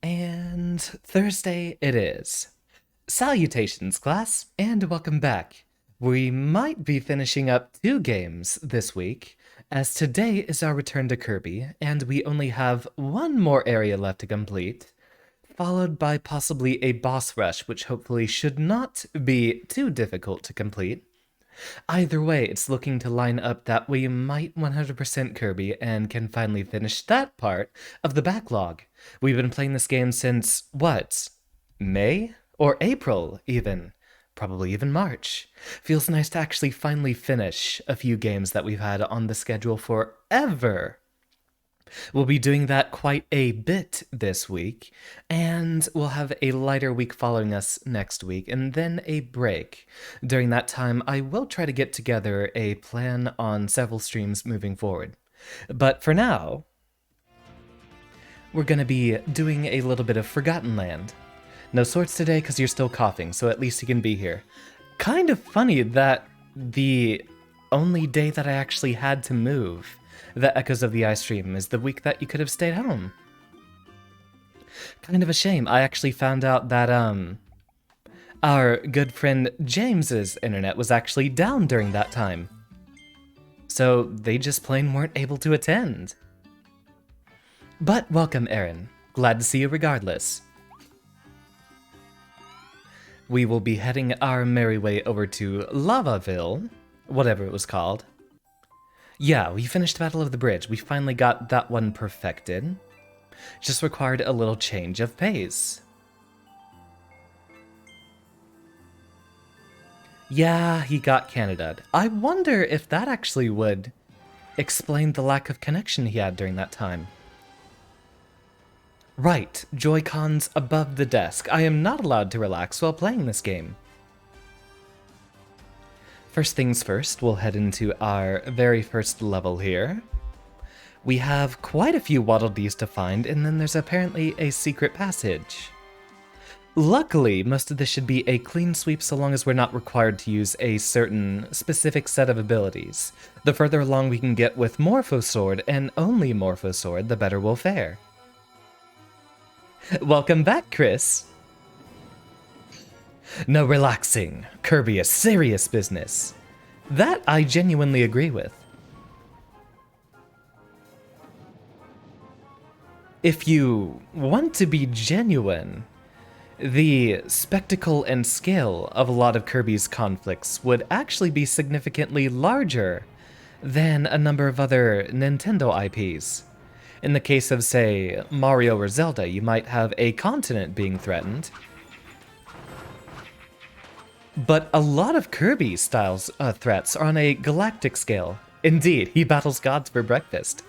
And Thursday it is. Salutations, class, and welcome back. We might be finishing up 2 games this week, as today is our return to Kirby, and we only have 1 more area left to complete, followed by possibly a boss rush, which hopefully should not be too difficult to complete. Either way, it's looking to line up that we might 100% Kirby and can finally finish that part of the backlog. We've been playing this game since, what, May? Or April, even. Probably even March. Feels nice to actually finally finish a few games that we've had on the schedule forever. We'll be doing that quite a bit this week, and we'll have a lighter week following us next week, and then a break. During that time, I will try to get together a plan on several streams moving forward. But for now, we're going to be doing a little bit of Forgotten Land. No swords today because you're still coughing, so at least you can be here. Kind of funny that the only day that I actually had to move the Echoes of the Ice stream is the week that you could have stayed home. Kind of a shame. I actually found out that our good friend James's internet was actually down during that time. So they just plain weren't able to attend. But welcome, Aaron. Glad to see you regardless. We will be heading our merry way over to Lavaville, whatever it was called. Yeah, we finished Battle of the Bridge. We finally got that one perfected. Just required a little change of pace. Yeah, he got Canada'd. I wonder if that actually would explain the lack of connection he had during that time. Right, Joy-Cons above the desk. I am not allowed to relax while playing this game. First things first, we'll head into our very first level here. We have quite a few Waddle Dees to find, and then there's apparently a secret passage. Luckily, most of this should be a clean sweep so long as we're not required to use a certain specific set of abilities. The further along we can get with Morpho Sword, and only Morpho Sword, the better we'll fare. Welcome back, Chris. No relaxing. Kirby is serious business. That I genuinely agree with. If you want to be genuine, the spectacle and scale of a lot of Kirby's conflicts would actually be significantly larger than a number of other Nintendo IPs. In the case of, say, Mario or Zelda, you might have a continent being threatened. But a lot of Kirby-style threats are on a galactic scale. Indeed, he battles gods for breakfast.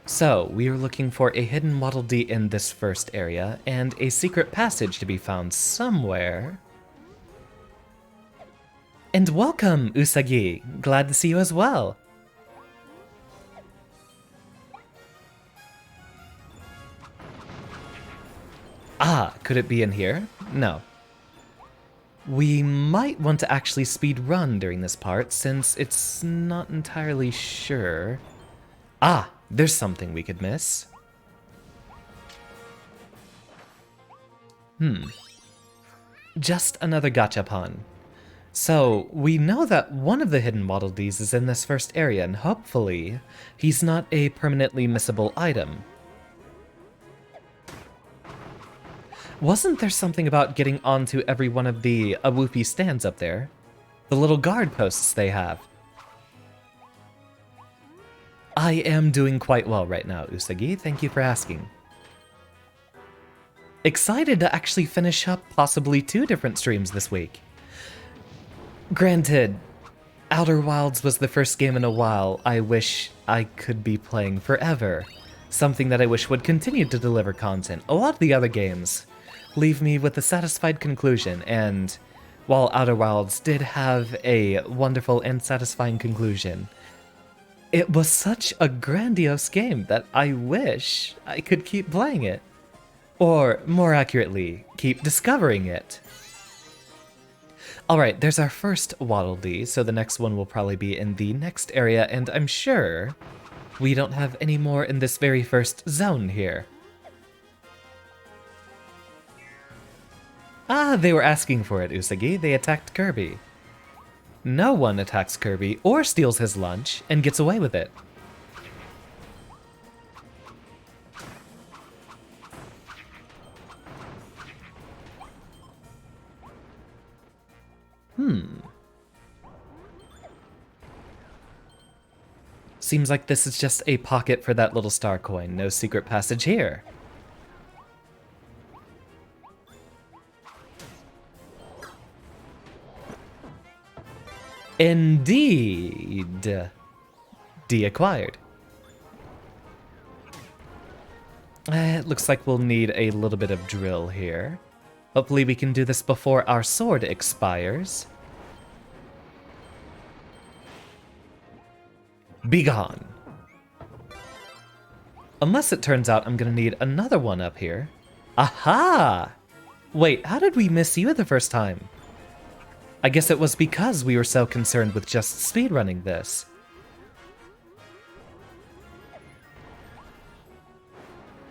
So, we are looking for a hidden Waddle Dee in this first area, and a secret passage to be found somewhere. And welcome, Usagi! Glad to see you as well! Ah, could it be in here? No. We might want to actually speed run during this part, since it's not entirely sure. Ah, there's something we could miss. Just another gachapon. So, we know that one of the hidden Waddle Dees is in this first area, and hopefully, he's not a permanently missable item. Wasn't there something about getting onto every one of the Awufi stands up there? The little guard posts they have. I am doing quite well right now, Usagi. Thank you for asking. Excited to actually finish up possibly 2 different streams this week. Granted, Outer Wilds was the first game in a while I wish I could be playing forever. Something that I wish would continue to deliver content. A lot of the other games leave me with a satisfied conclusion, and while Outer Wilds did have a wonderful and satisfying conclusion, it was such a grandiose game that I wish I could keep playing it. Or, more accurately, keep discovering it. Alright, there's our first Waddle Dee, so the next one will probably be in the next area, and I'm sure We don't have any more in this very first zone here. Ah, they were asking for it, Usagi. They attacked Kirby. No one attacks Kirby or steals his lunch and gets away with it. Seems like this is just a pocket for that little star coin. No secret passage here. Indeed. D acquired. It looks like we'll need a little bit of drill here. Hopefully we can do this before our sword expires. Be gone. Unless it turns out I'm gonna need another one up here. Aha! Wait, how did we miss you the first time? I guess it was because we were so concerned with just speedrunning this.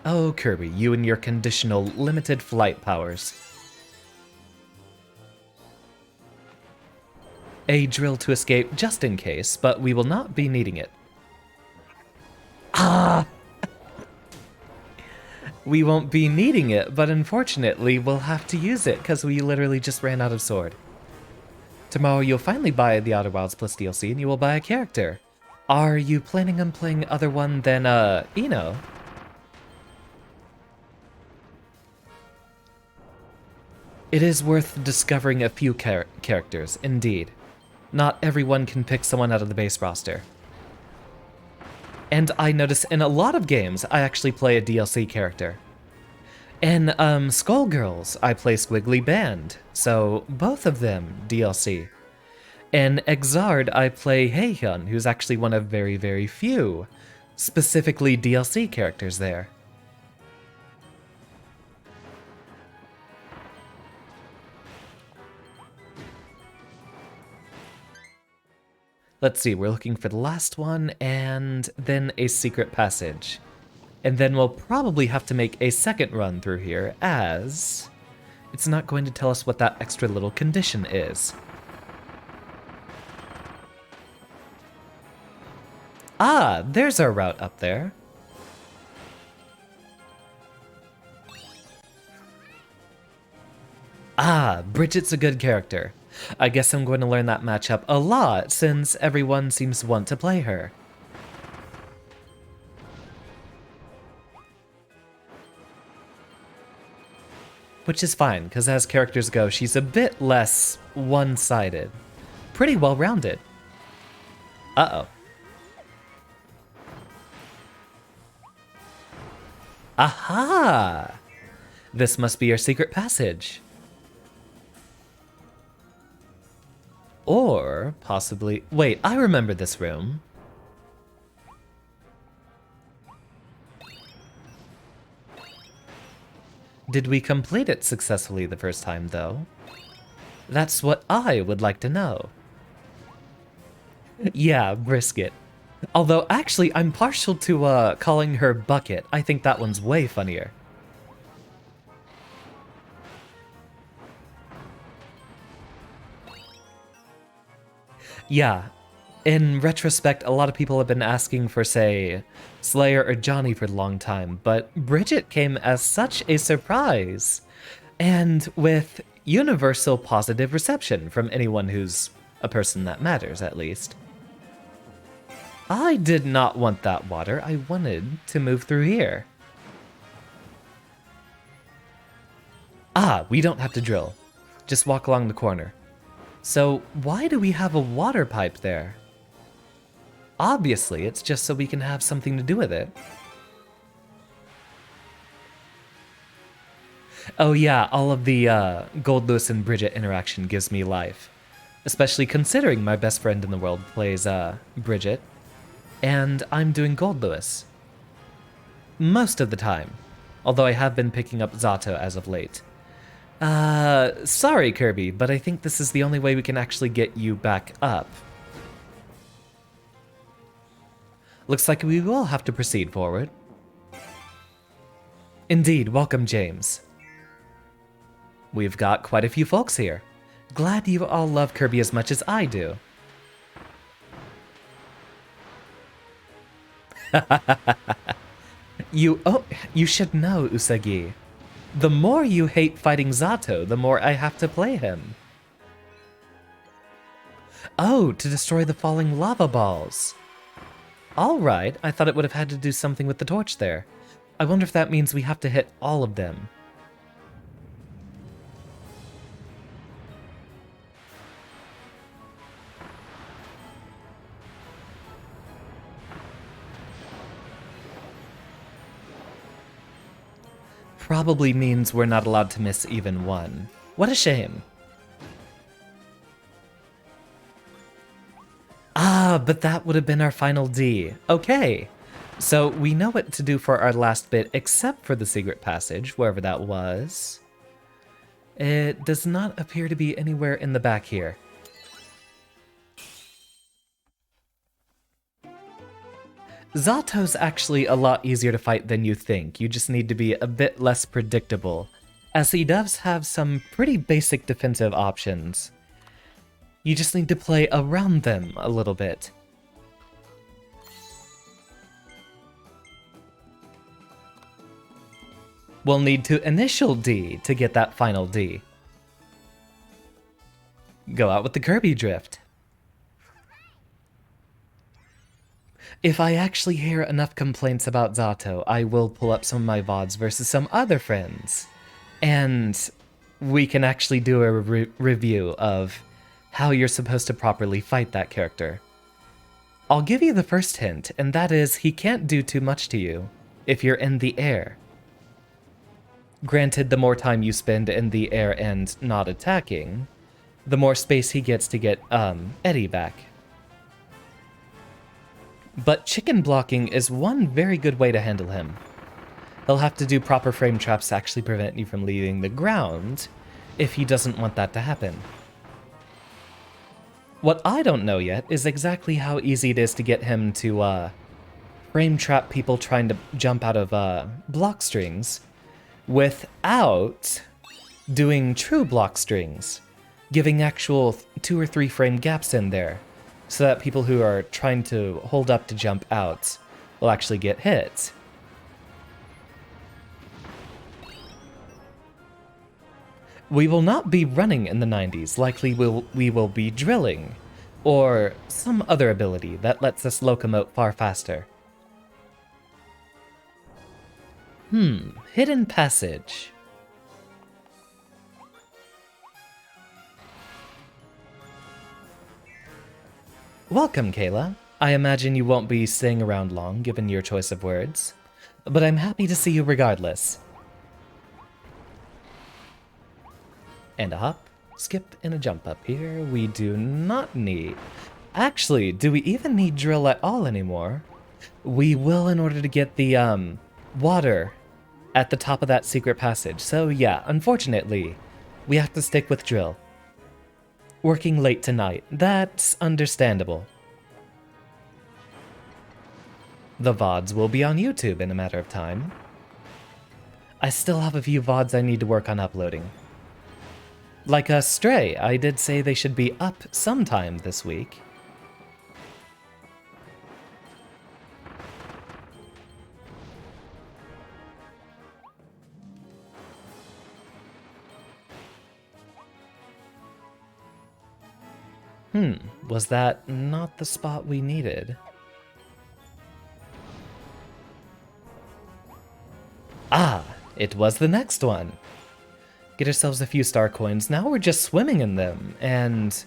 Oh, Kirby, you and your conditional limited flight powers. A drill to escape just in case, but we will not be needing it. Ah! We won't be needing it, but unfortunately we'll have to use it because we literally just ran out of sword. Tomorrow you'll finally buy the Outer Wilds Plus DLC and you will buy a character. Are you planning on playing other one than, Ino? It is worth discovering a few characters, indeed. Not everyone can pick someone out of the base roster. And I notice in a lot of games, I actually play a DLC character. In, Skullgirls, I play Squiggly Band, so both of them DLC. In Exard, I play Heihyun, who's actually one of very, very few, specifically DLC characters there. Let's see, we're looking for the last one, and then a secret passage. And then we'll probably have to make a second run through here, as it's not going to tell us what that extra little condition is. Ah, there's our route up there. Ah, Bridget's a good character. I guess I'm going to learn that matchup a lot, since everyone seems to want to play her. Which is fine, because as characters go, she's a bit less one-sided. Pretty well-rounded. Uh-oh. Aha! This must be your secret passage. Or, possibly... Wait, I remember this room. Did we complete it successfully the first time, though? That's what I would like to know. Yeah, Brisket. Although, actually, I'm partial to, calling her Bucket. I think that one's way funnier. Yeah, in retrospect, a lot of people have been asking for, say, Slayer or Johnny for a long time, but Bridget came as such a surprise, and with universal positive reception from anyone who's a person that matters, at least. I did not want that water, I wanted to move through here. Ah, we don't have to drill. Just walk along the corner. So, why do we have a water pipe there? Obviously, it's just so we can have something to do with it. Oh yeah, all of the Gold Lewis and Bridget interaction gives me life. Especially considering my best friend in the world plays Bridget, and I'm doing Gold Lewis. Most of the time, although I have been picking up Zato as of late. Sorry Kirby, but I think this is the only way we can actually get you back up. Looks like we will have to proceed forward. Indeed, welcome, James. We've got quite a few folks here. Glad you all love Kirby as much as I do. You should know, Usagi. The more you hate fighting Zato, the more I have to play him. Oh, to destroy the falling lava balls. Alright, I thought it would have had to do something with the torch there. I wonder if that means we have to hit all of them. Probably means we're not allowed to miss even one. What a shame. Ah, but that would have been our final D. Okay. So we know what to do for our last bit, except for the secret passage, wherever that was. It does not appear to be anywhere in the back here. Zato's actually a lot easier to fight than you think. You just need to be a bit less predictable, as he does have some pretty basic defensive options. You just need to play around them a little bit. We'll need to initial D to get that final D. Go out with the Kirby drift. If I actually hear enough complaints about Zato, I will pull up some of my VODs versus some other friends. And we can actually do a review of how you're supposed to properly fight that character. I'll give you the first hint, and that is he can't do too much to you if you're in the air. Granted, the more time you spend in the air and not attacking, the more space he gets to get Eddie back. But chicken blocking is one very good way to handle him. He'll have to do proper frame traps to actually prevent you from leaving the ground if he doesn't want that to happen. What I don't know yet is exactly how easy it is to get him to frame trap people trying to jump out of block strings without doing true block strings, giving actual 2 or 3 frame gaps in there, so that people who are trying to hold up to jump out will actually get hit. We will not be running in the 90s, likely we will be drilling, or some other ability that lets us locomote far faster. Hidden passage. Welcome, Kayla. I imagine you won't be staying around long, given your choice of words, but I'm happy to see you regardless. And a hop, skip, and a jump up here. We do not need... Actually, do we even need drill at all anymore? We will in order to get the, water at the top of that secret passage. So yeah, unfortunately, we have to stick with drill. Working late tonight. That's understandable. The VODs will be on YouTube in a matter of time. I still have a few VODs I need to work on uploading. Like Stray, I did say they should be up sometime this week. Was that not the spot we needed? Ah, it was the next one. Get ourselves a few star coins. Now we're just swimming in them, and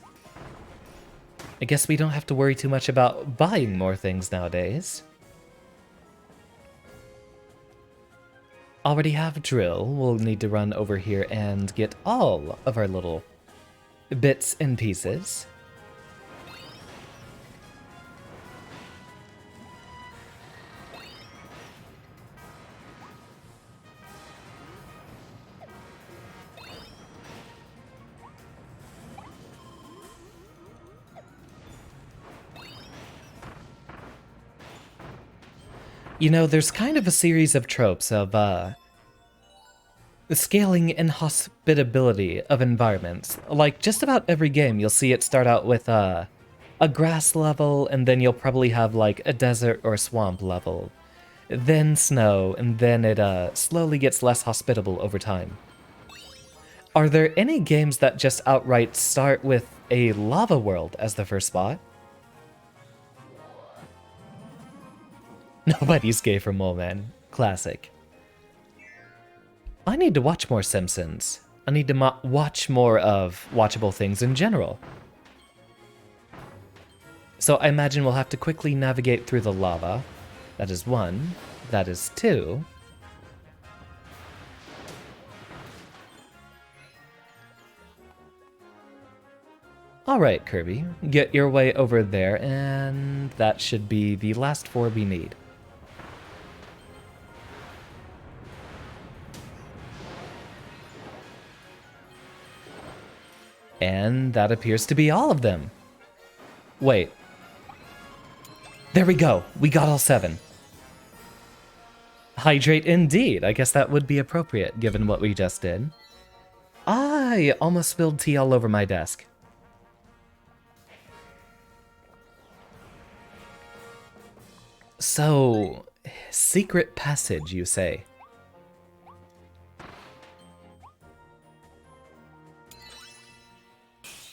I guess we don't have to worry too much about buying more things nowadays. Already have drill. We'll need to run over here and get all of our little bits and pieces. You know, there's kind of a series of tropes of, the scaling and hospitability of environments. Like, just about every game, you'll see it start out with, a grass level, and then you'll probably have, like, a desert or swamp level. Then snow, and then it, slowly gets less hospitable over time. Are there any games that just outright start with a lava world as the first spot? Nobody's gay for Mole Man. Classic. I need to watch more Simpsons. I need to watch more of watchable things in general. So I imagine we'll have to quickly navigate through the lava. That is 1. That is 2. Alright, Kirby. Get your way over there, and that should be the last 4 we need. And that appears to be all of them. Wait. There we go. We got all 7. Hydrate indeed. I guess that would be appropriate given what we just did. I almost spilled tea all over my desk. So, secret passage, you say?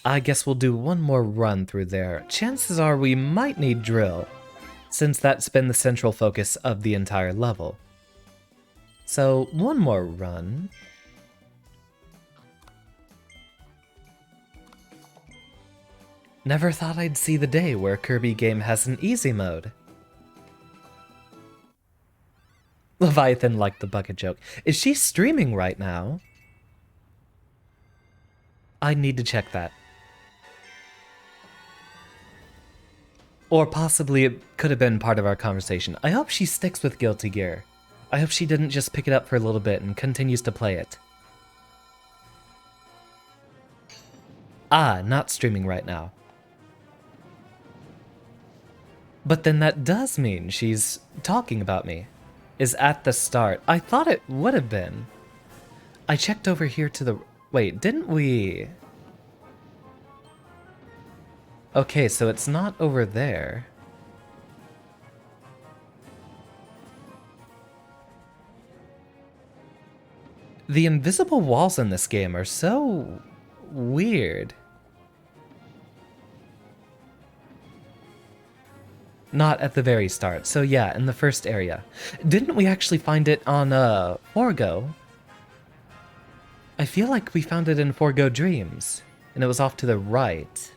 I guess we'll do one more run through there. Chances are we might need drill, since that's been the central focus of the entire level. So, one more run. Never thought I'd see the day where a Kirby game has an easy mode. Leviathan liked the bucket joke. Is she streaming right now? I need to check that. Or possibly it could have been part of our conversation. I hope she sticks with Guilty Gear. I hope she didn't just pick it up for a little bit and continues to play it. Ah, not streaming right now. But then that does mean she's talking about me. Is at the start. I thought it would have been. I checked over here to the... Wait, didn't we... Okay, so it's not over there. The invisible walls in this game are so weird. Not at the very start. So yeah, in the first area. Didn't we actually find it on Forgo? I feel like we found it in Forgo Dreams, and it was off to the right.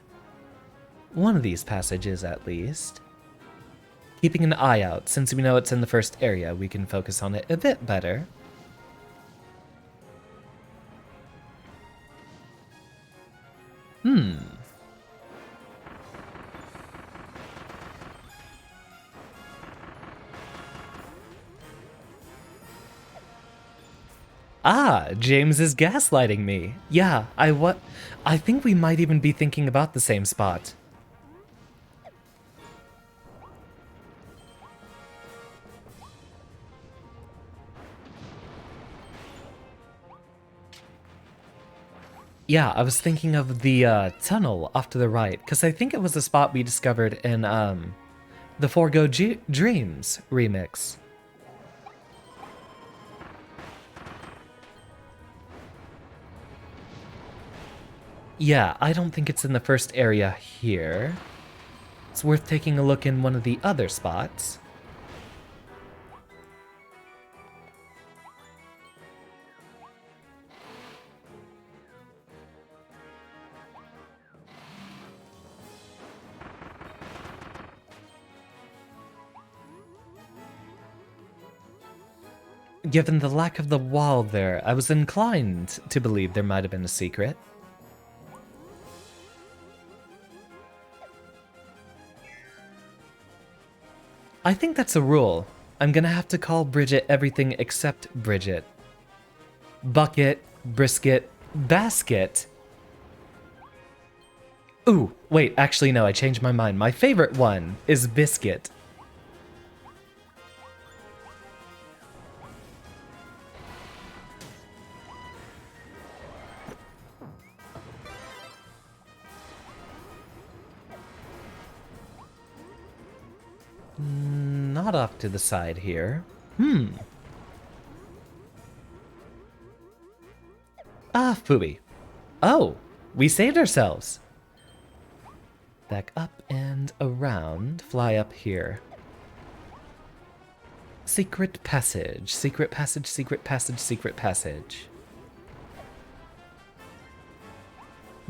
One of these passages, at least. Keeping an eye out, since we know it's in the first area, we can focus on it a bit better. Ah, James is gaslighting me. Yeah, I think we might even be thinking about the same spot. Yeah, I was thinking of the tunnel off to the right, because I think it was the spot we discovered in the Forgo Dreams remix. Yeah, I don't think it's in the first area here. It's worth taking a look in one of the other spots. Given the lack of the wall there, I was inclined to believe there might have been a secret. I think that's a rule. I'm gonna have to call Bridget everything except Bridget. Bucket, brisket, basket. Ooh, wait, actually no, I changed my mind. My favorite one is biscuit. not off to the side here. Ah, phooey. Oh, we saved ourselves. Back up and around. Fly up here. Secret passage. Secret passage, secret passage, secret passage.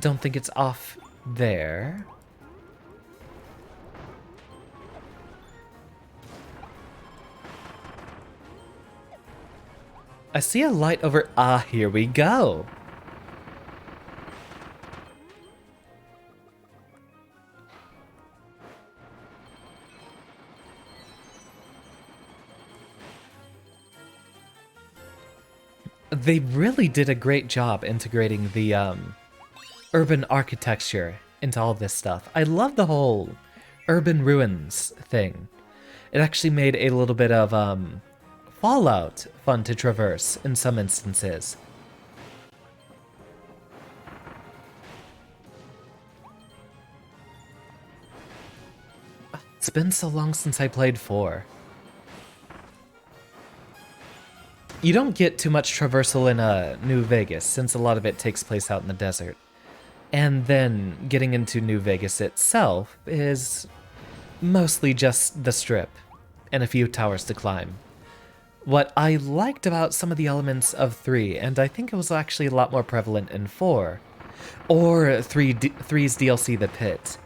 Don't think it's off there. I see a light over... Ah, here we go. They really did a great job integrating the urban architecture into all this stuff. I love the whole urban ruins thing. It actually made a little bit of Fallout fun to traverse in some instances. It's been so long since I played 4. You don't get too much traversal in New Vegas, since a lot of it takes place out in the desert. And then getting into New Vegas itself is mostly just the strip and a few towers to climb. What I liked about some of the elements of 3, and I think it was actually a lot more prevalent in 4, or 3's DLC The Pit,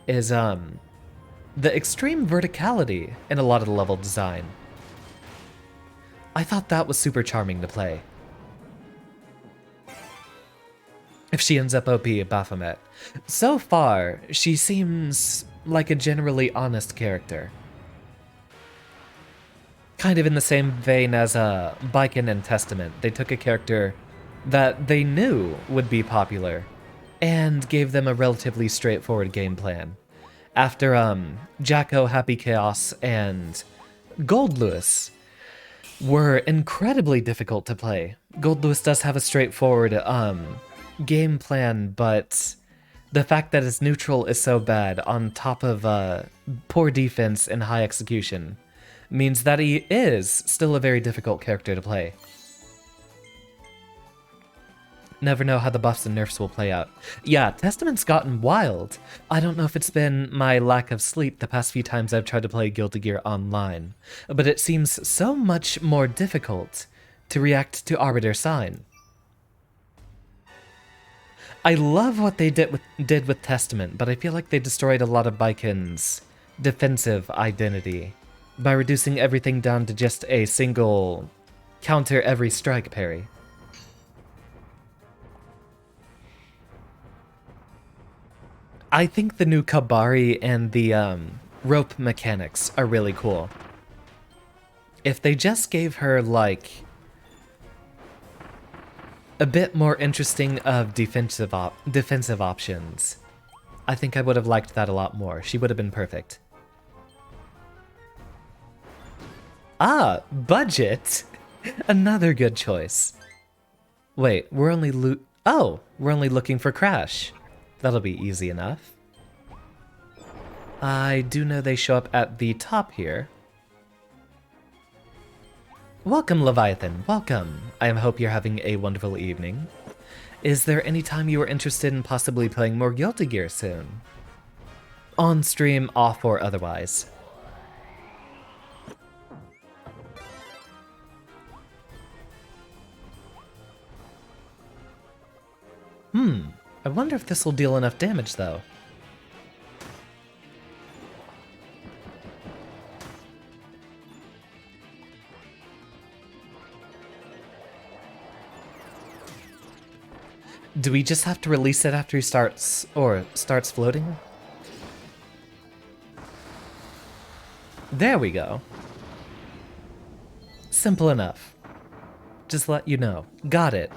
is the extreme verticality in a lot of the level design. I thought that was super charming to play. If she ends up OP Baphomet. So far, she seems like a generally honest character. Kind of in the same vein as Baiken and Testament. They took a character that they knew would be popular and gave them a relatively straightforward game plan. After Jacko, Happy Chaos, and Gold Lewis were incredibly difficult to play. Gold Lewis does have a straightforward game plan, but the fact that his neutral is so bad on top of poor defense and high execution means that he is still a very difficult character to play. Never know how the buffs and nerfs will play out. Yeah, Testament's gotten wild. I don't know if it's been my lack of sleep the past few times I've tried to play Guilty Gear Online, but it seems so much more difficult to react to Arbiter Sign. I love what they did with Testament, but I feel like they destroyed a lot of Baiken's defensive identity by reducing everything down to just a single counter every strike parry. I think the new Kabari and the rope mechanics are really cool. If they just gave her, like, a bit more interesting of defensive options, I think I would have liked that a lot more. She would have been perfect. Ah, budget! Another good choice. Wait, we're only we're only looking for Crash. That'll be easy enough. I do know they show up at the top here. Welcome, Leviathan, welcome. I hope you're having a wonderful evening. Is there any time you are interested in possibly playing more Guilty Gear soon? On stream, off, or otherwise? I wonder if this will deal enough damage, though. Do we just have to release it after he starts floating? There we go. Simple enough. Just let you know. Got it.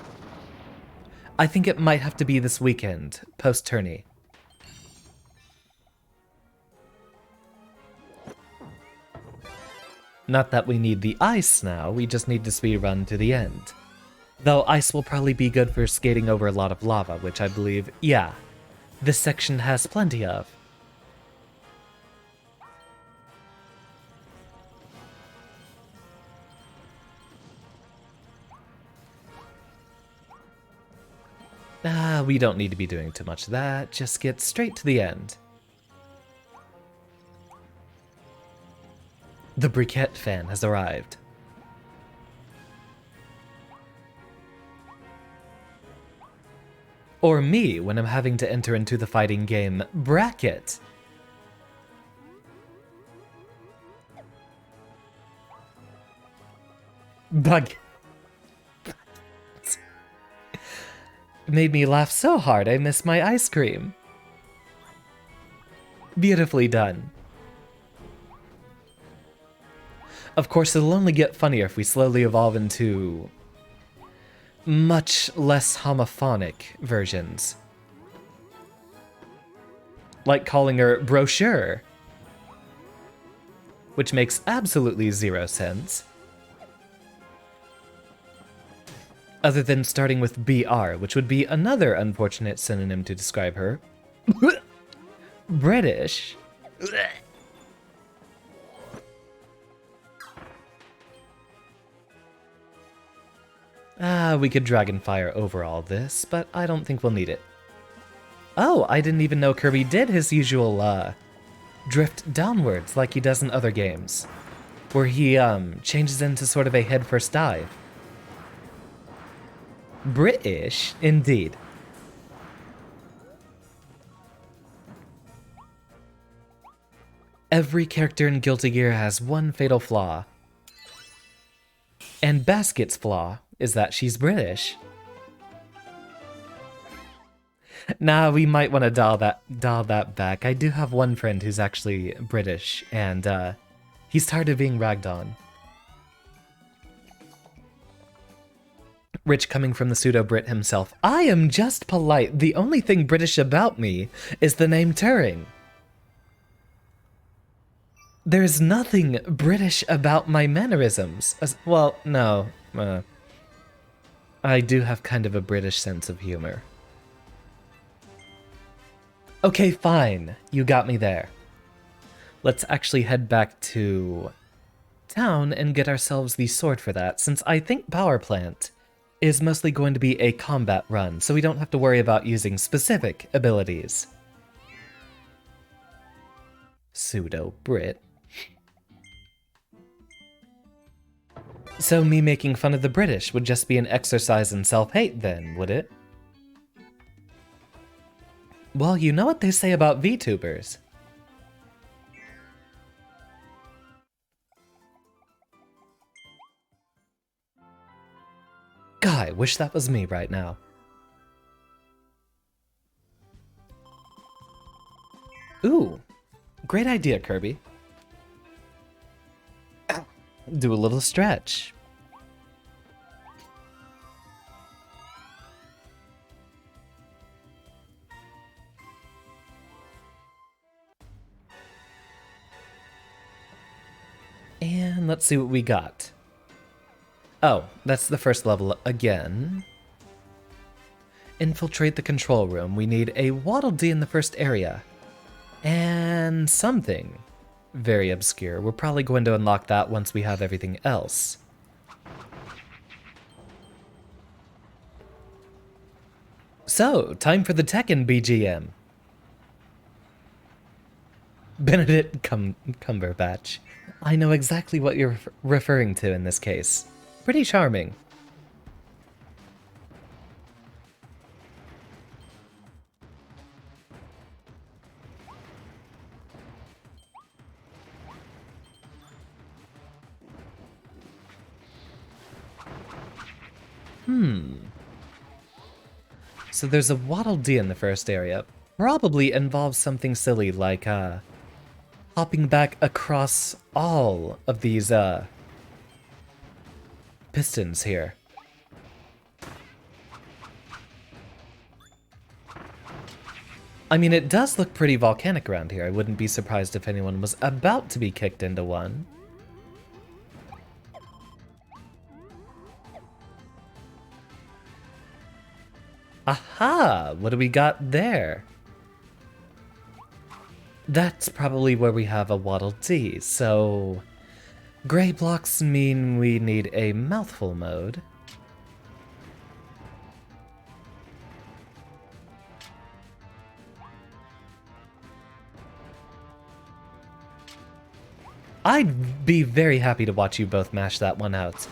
I think it might have to be this weekend, post-tourney. Not that we need the ice now, we just need to speedrun to the end. Though ice will probably be good for skating over a lot of lava, which I believe, yeah, this section has plenty of. We don't need to be doing too much of that, just get straight to the end. The briquette fan has arrived. Or me when I'm having to enter into the fighting game Bracket. Bug. Made me laugh so hard I missed my ice cream. Beautifully done. Of course, it'll only get funnier if we slowly evolve into much less homophonic versions. Like calling her brochure, which makes absolutely zero sense. Other than starting with BR, which would be another unfortunate synonym to describe her. British. We could Dragonfire over all this, but I don't think we'll need it. Oh, I didn't even know Kirby did his usual, drift downwards like he does in other games. Where he, changes into sort of a head-first dive. British, indeed. Every character in Guilty Gear has one fatal flaw. And Basket's flaw is that she's British. Nah, we might want to dial that back. I do have one friend who's actually British, and he's tired of being ragged on. Rich coming from the pseudo-Brit himself. I am just polite. The only thing British about me is the name Turing. There's nothing British about my mannerisms. Well, no. I do have kind of a British sense of humor. Okay, fine. You got me there. Let's actually head back to town and get ourselves the sword for that, since I think Power Plant is mostly going to be a combat run, so we don't have to worry about using specific abilities. Pseudo-Brit. So me making fun of the British would just be an exercise in self-hate then, would it? Well, you know what they say about VTubers. God, I wish that was me right now. Ooh, great idea, Kirby. Do a little stretch. And let's see what we got. Oh, that's the first level again. Infiltrate the control room. We need a Waddle Dee in the first area. And something very obscure. We're probably going to unlock that once we have everything else. So, time for the Tekken BGM. Benedict Cumberbatch. I know exactly what you're referring to in this case. Pretty charming. So there's a Waddle Dee in the first area. Probably involves something silly like, hopping back across all of these, pistons here. I mean, it does look pretty volcanic around here. I wouldn't be surprised if anyone was about to be kicked into one. Aha! What do we got there? That's probably where we have a Waddle Dee, so gray blocks mean we need a mouthful mode. I'd be very happy to watch you both mash that one out.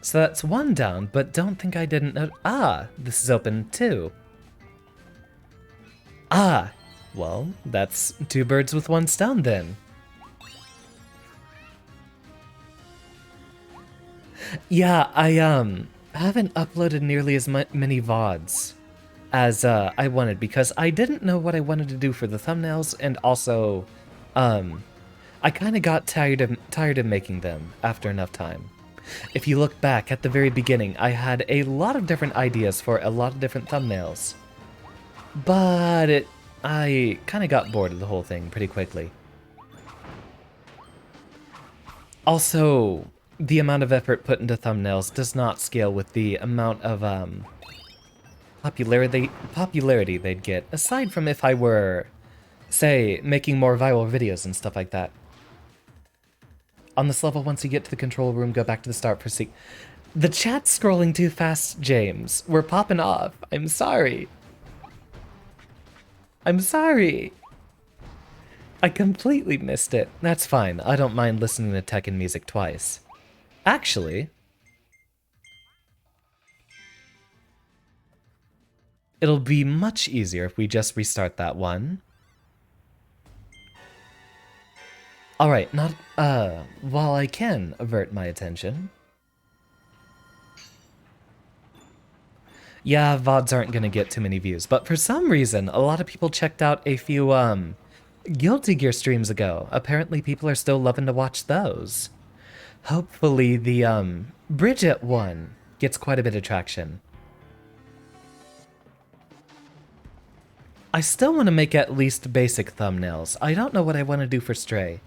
So that's one down, but don't think I didn't know. Ah, this is open too. Ah, well, that's two birds with one stone then. Yeah, I haven't uploaded nearly as many VODs as I wanted because I didn't know what I wanted to do for the thumbnails, and also I kind of got tired of making them after enough time. If you look back at the very beginning, I had a lot of different ideas for a lot of different thumbnails, but I kind of got bored of the whole thing pretty quickly. Also, the amount of effort put into thumbnails does not scale with the amount of popularity they'd get, aside from if I were, say, making more viral videos and stuff like that. On this level, once you get to the control room, go back to the start proceed. The chat's scrolling too fast, James. We're popping off. I'm sorry. I'm sorry. I completely missed it. That's fine. I don't mind listening to tech and music twice. Actually, it'll be much easier if we just restart that one. Alright, while I can avert my attention. Yeah, VODs aren't gonna get too many views, but for some reason, a lot of people checked out a few, Guilty Gear streams ago. Apparently people are still loving to watch those. Hopefully the, Bridget one gets quite a bit of traction. I still want to make at least basic thumbnails. I don't know what I want to do for Stray.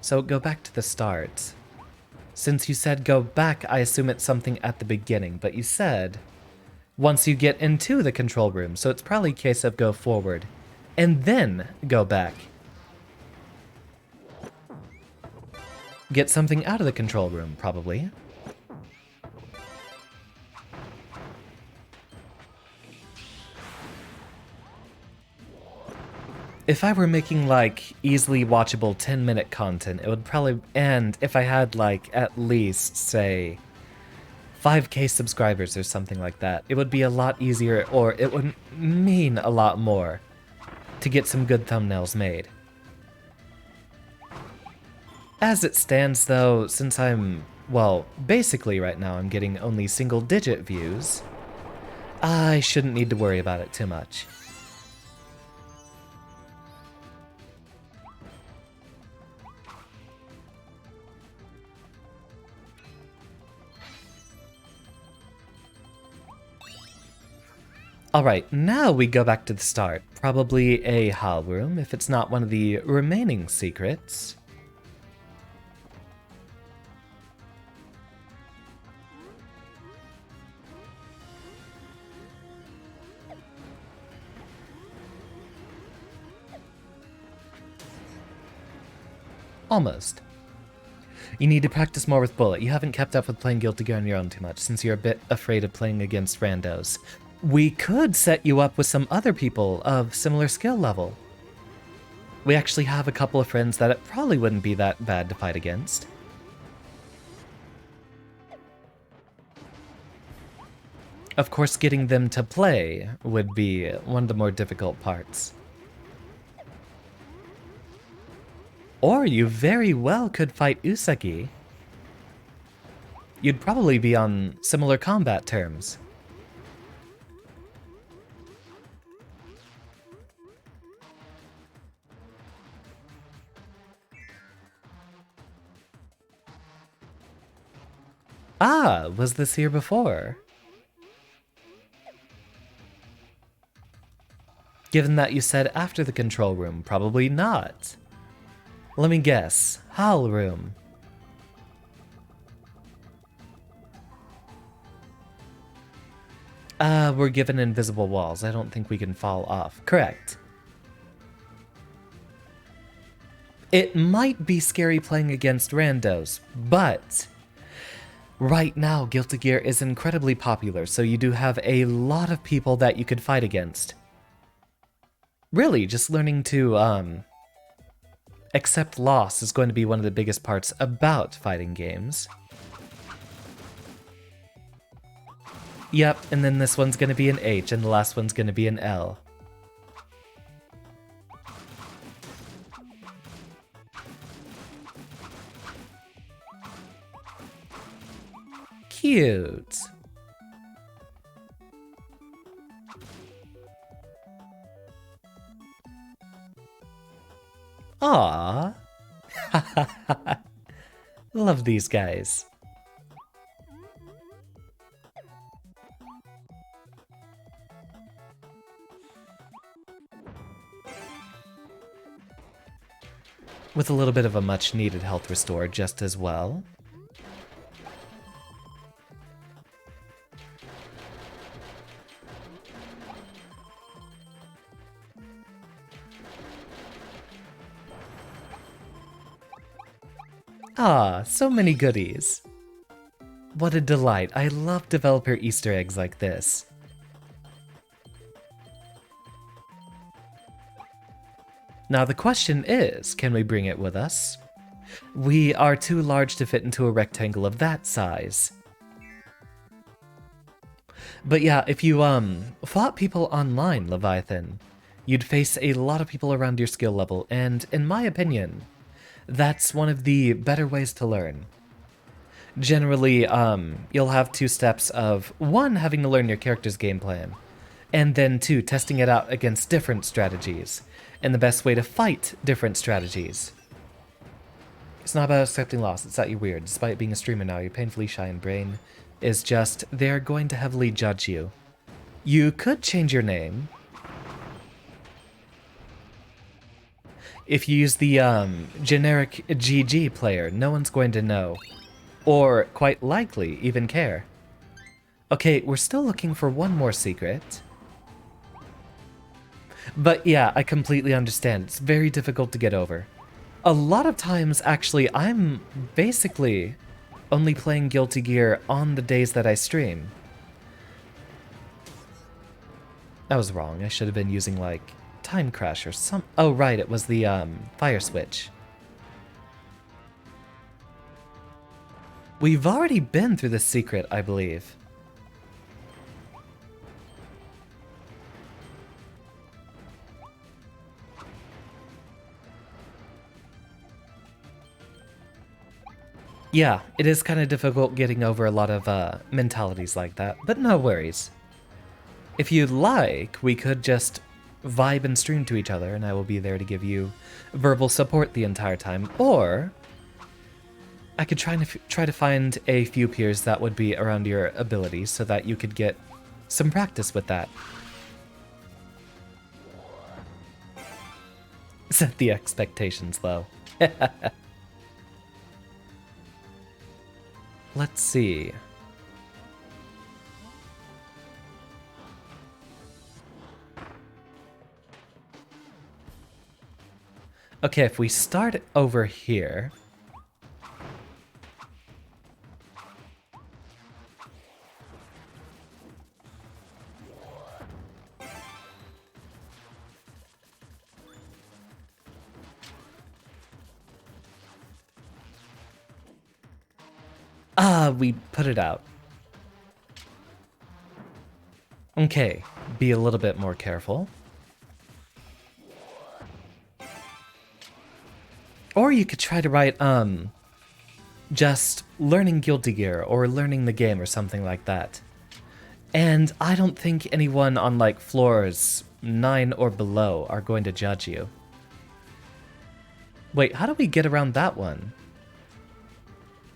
So go back to the start. Since you said go back, I assume it's something at the beginning, but you said once you get into the control room, so it's probably a case of go forward and then go back. Get something out of the control room, probably. If I were making, like, easily watchable 10-minute content, it would probably... And if I had, like, at least, say, 5k subscribers or something like that, it would be a lot easier, or it would mean a lot more to get some good thumbnails made. As it stands, though, since I'm... Well, basically right now I'm getting only single-digit views, I shouldn't need to worry about it too much. Alright, now we go back to the start. Probably a hall room, if it's not one of the remaining secrets. Almost. You need to practice more with Bullet. You haven't kept up with playing Guilty Gear on your own too much, since you're a bit afraid of playing against randos. We could set you up with some other people of similar skill level. We actually have a couple of friends that it probably wouldn't be that bad to fight against. Of course, getting them to play would be one of the more difficult parts. Or you very well could fight Usagi. You'd probably be on similar combat terms. Ah, was this here before? Given that you said after the control room, probably not. Let me guess, hall room. We're given invisible walls. I don't think we can fall off. Correct. It might be scary playing against randos, but Right now, Guilty Gear is incredibly popular, so you do have a lot of people that you could fight against. Really, just learning to, accept loss is going to be one of the biggest parts about fighting games. Yep, and then this one's gonna be an H, and the last one's gonna be an L. Cute. Aww. Love these guys. With a little bit of a much needed health restore just as well. Ah, so many goodies. What a delight. I love developer Easter eggs like this. Now the question is, can we bring it with us? We are too large to fit into a rectangle of that size. But yeah, if you fought people online, Leviathan, you'd face a lot of people around your skill level, and in my opinion, that's one of the better ways to learn. Generally, you'll have 2 steps of 1, having to learn your character's game plan, and then 2, testing it out against different strategies, and the best way to fight different strategies. It's not about accepting loss, it's that you're weird. Despite being a streamer now, you're painfully shy and brain is just, they're going to heavily judge you. You could change your name. If you use the generic GG player, no one's going to know. Or, quite likely, even care. Okay, we're still looking for one more secret. But yeah, I completely understand. It's very difficult to get over. A lot of times, actually, I'm basically only playing Guilty Gear on the days that I stream. That was wrong. I should have been using, like, Time Crash or some... Oh, right, it was the, fire switch. We've already been through this secret, I believe. Yeah, it is kind of difficult getting over a lot of mentalities like that, but no worries. If you'd like, we could just vibe and stream to each other, and I will be there to give you verbal support the entire time, or I could try to find a few peers that would be around your abilities so that you could get some practice with that. Set the expectations low. Let's see. Okay, if we start over here... Ah, we put it out. Okay, be a little bit more careful. Or you could try to write, just learning Guilty Gear or learning the game or something like that. And I don't think anyone on, like, floors 9 or below are going to judge you. Wait, how do we get around that one?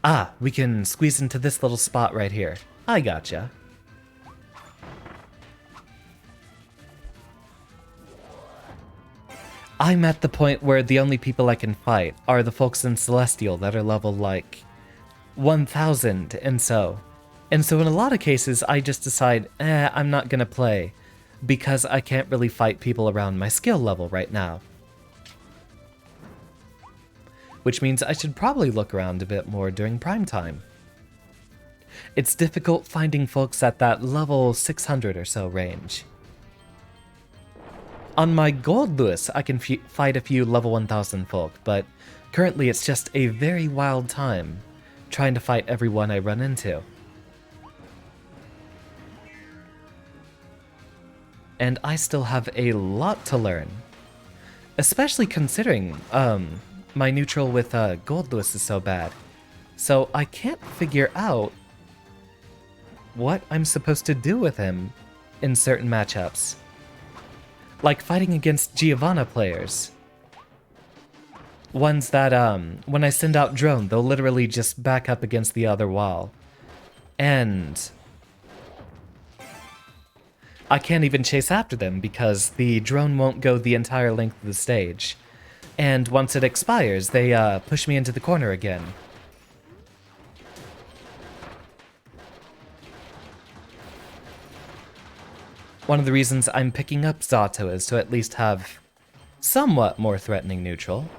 Ah, we can squeeze into this little spot right here. I gotcha. I'm at the point where the only people I can fight are the folks in Celestial that are level, like, 1000 and so. And so in a lot of cases, I just decide, I'm not gonna play, because I can't really fight people around my skill level right now. Which means I should probably look around a bit more during prime time. It's difficult finding folks at that level 600 or so range. On my gold list, I can fight a few level 1000 folk, but currently it's just a very wild time trying to fight everyone I run into. And I still have a lot to learn. Especially considering my neutral with gold list is so bad. So I can't figure out what I'm supposed to do with him in certain matchups. Like fighting against Giovanna players. Ones that, when I send out drone, they'll literally just back up against the other wall. And I can't even chase after them because the drone won't go the entire length of the stage. And once it expires, they push me into the corner again. One of the reasons I'm picking up Zato is to at least have somewhat more threatening neutral.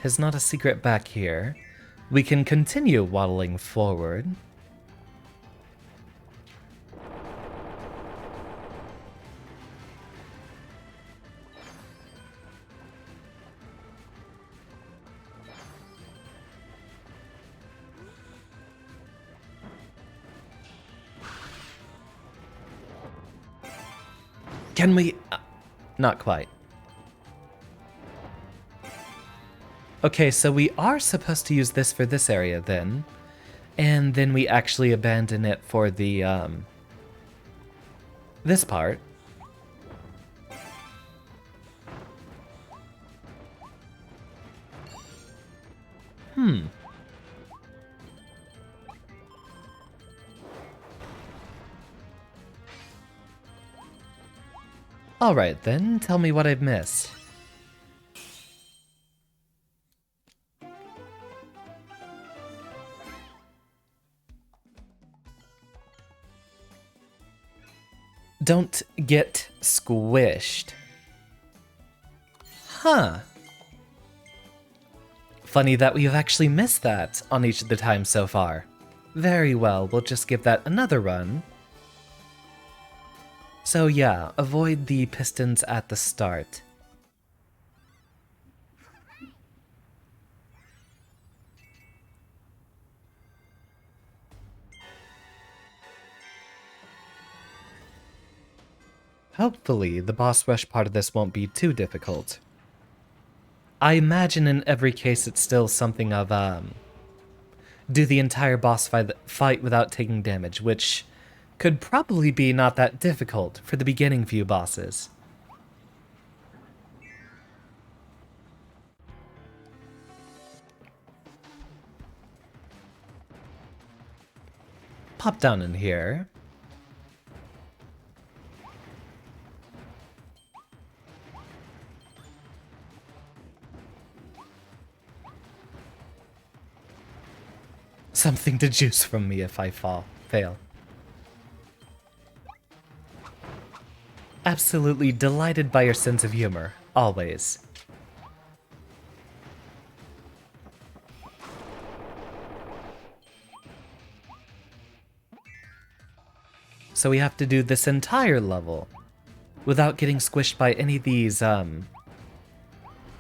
There's not a secret back here. We can continue waddling forward. Can we... not quite. Okay, so we are supposed to use this for this area then. And then we actually abandon it for the, this part. Alright then, tell me what I've missed. Don't get squished. Huh. Funny that we've actually missed that on each of the times so far. Very well, we'll just give that another run. So yeah, avoid the pistons at the start. Hopefully, the boss rush part of this won't be too difficult. I imagine in every case it's still something of, do the entire boss fight without taking damage, which could probably be not that difficult for the beginning few bosses. Pop down in here. Something to juice from me if I fail. Absolutely delighted by your sense of humor, always. So we have to do this entire level without getting squished by any of these,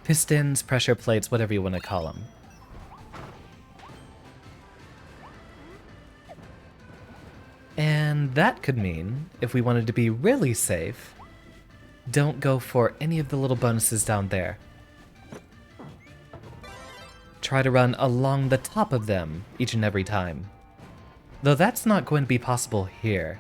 pistons, pressure plates, whatever you want to call them. And that could mean, if we wanted to be really safe, don't go for any of the little bonuses down there. Try to run along the top of them each and every time. Though that's not going to be possible here.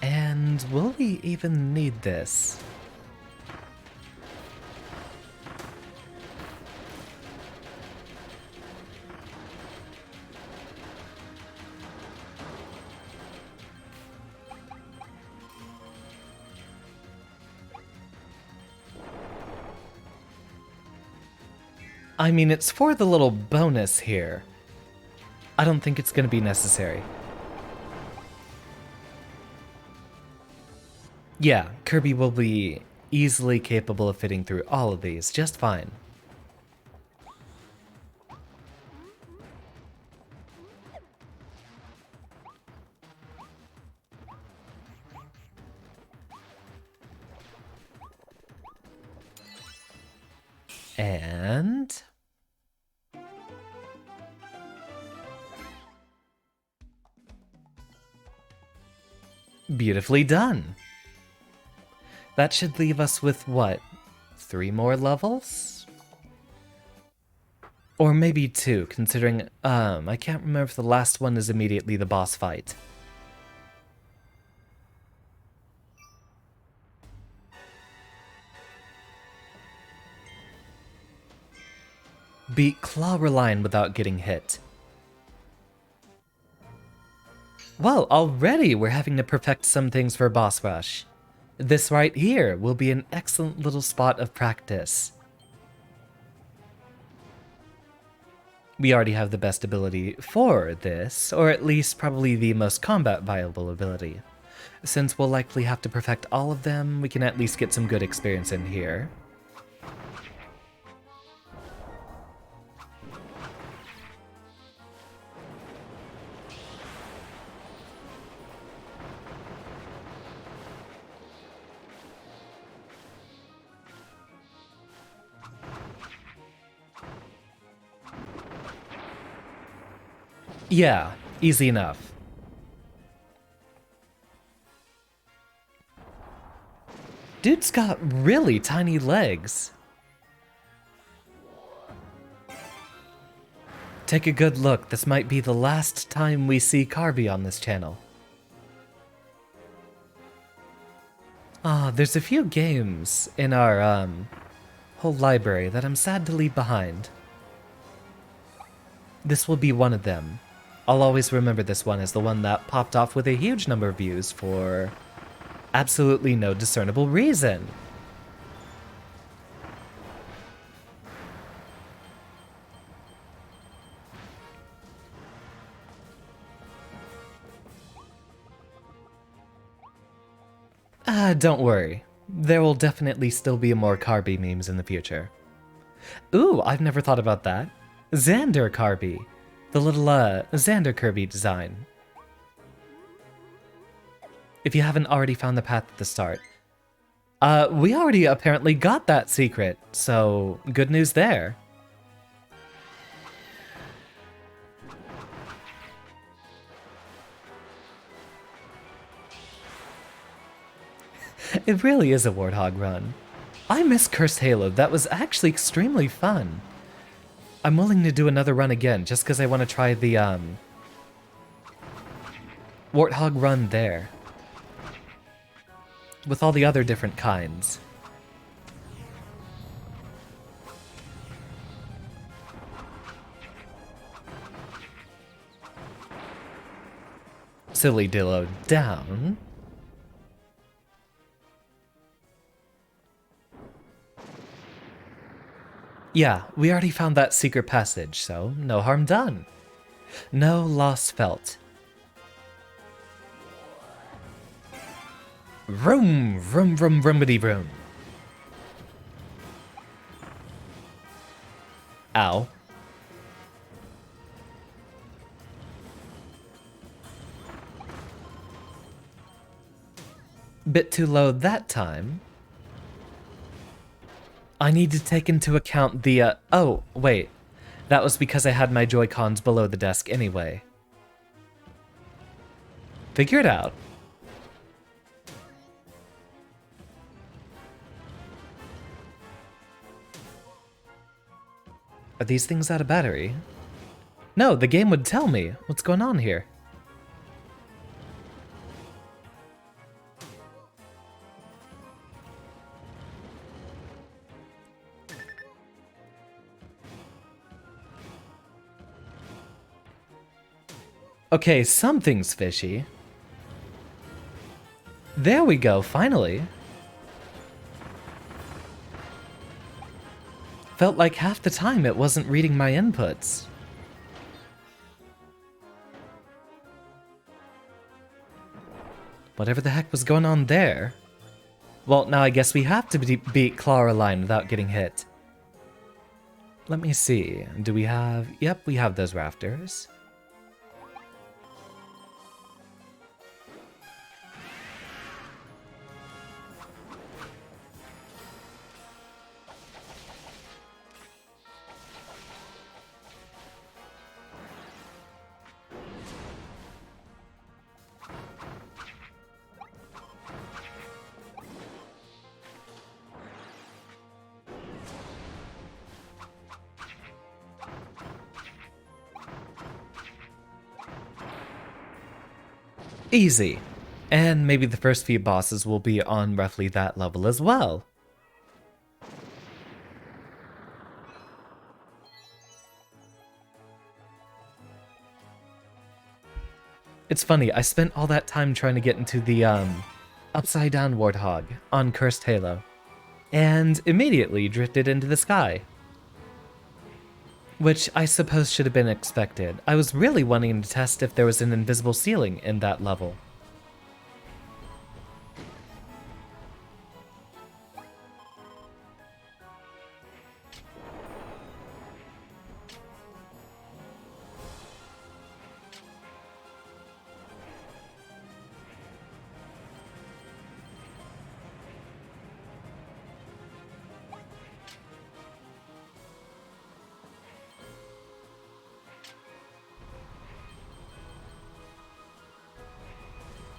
And will we even need this? I mean, it's for the little bonus here. I don't think it's gonna be necessary. Yeah, Kirby will be easily capable of fitting through all of these just fine. And... beautifully done. That should leave us with what? 3 more levels? Or maybe 2, considering, I can't remember if the last one is immediately the boss fight. Beat Clawreline without getting hit. Well, already we're having to perfect some things for Boss Rush. This right here will be an excellent little spot of practice. We already have the best ability for this, or at least probably the most combat viable ability. Since we'll likely have to perfect all of them, we can at least get some good experience in here. Yeah, easy enough. Dude's got really tiny legs. Take a good look, this might be the last time we see Kirby on this channel. There's a few games in our, whole library that I'm sad to leave behind. This will be one of them. I'll always remember this one as the one that popped off with a huge number of views for absolutely no discernible reason. Don't worry. There will definitely still be more Kirby memes in the future. Ooh, I've never thought about that. Xander Kirby. The little, Xander Kirby design. If you haven't already found the path at the start. We already apparently got that secret, so good news there. It really is a Warthog run. I miss Cursed Halo, that was actually extremely fun. I'm willing to do another run again, just because I want to try the, Warthog run there. With all the other different kinds. Silly Dillo down. Yeah, we already found that secret passage, so no harm done. No loss felt. Vroom, vroom, vroom, vroomity vroom. Ow. Bit too low that time. I need to take into account the, oh, wait. That was because I had my Joy-Cons below the desk anyway. Figure it out. Are these things out of battery? No, the game would tell me. What's going on here? Okay, something's fishy. There we go, finally. Felt like half the time it wasn't reading my inputs. Whatever the heck was going on there? Well, now I guess we have to beat Claraline without getting hit. Let me see. Do we have... Yep, we have those rafters. Easy. And maybe the first few bosses will be on roughly that level as well. It's funny, I spent all that time trying to get into the, upside down warthog on Cursed Halo, and immediately drifted into the sky. Which I suppose should have been expected. I was really wanting to test if there was an invisible ceiling in that level.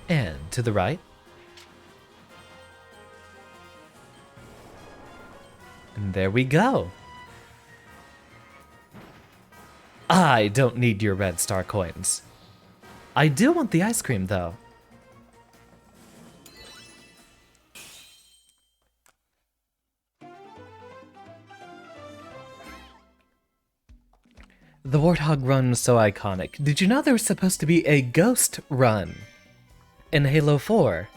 And to the right. And there we go. I don't need your red star coins. I do want the ice cream, though. The Warthog run was so iconic. Did you know there was supposed to be a ghost run in Halo 4?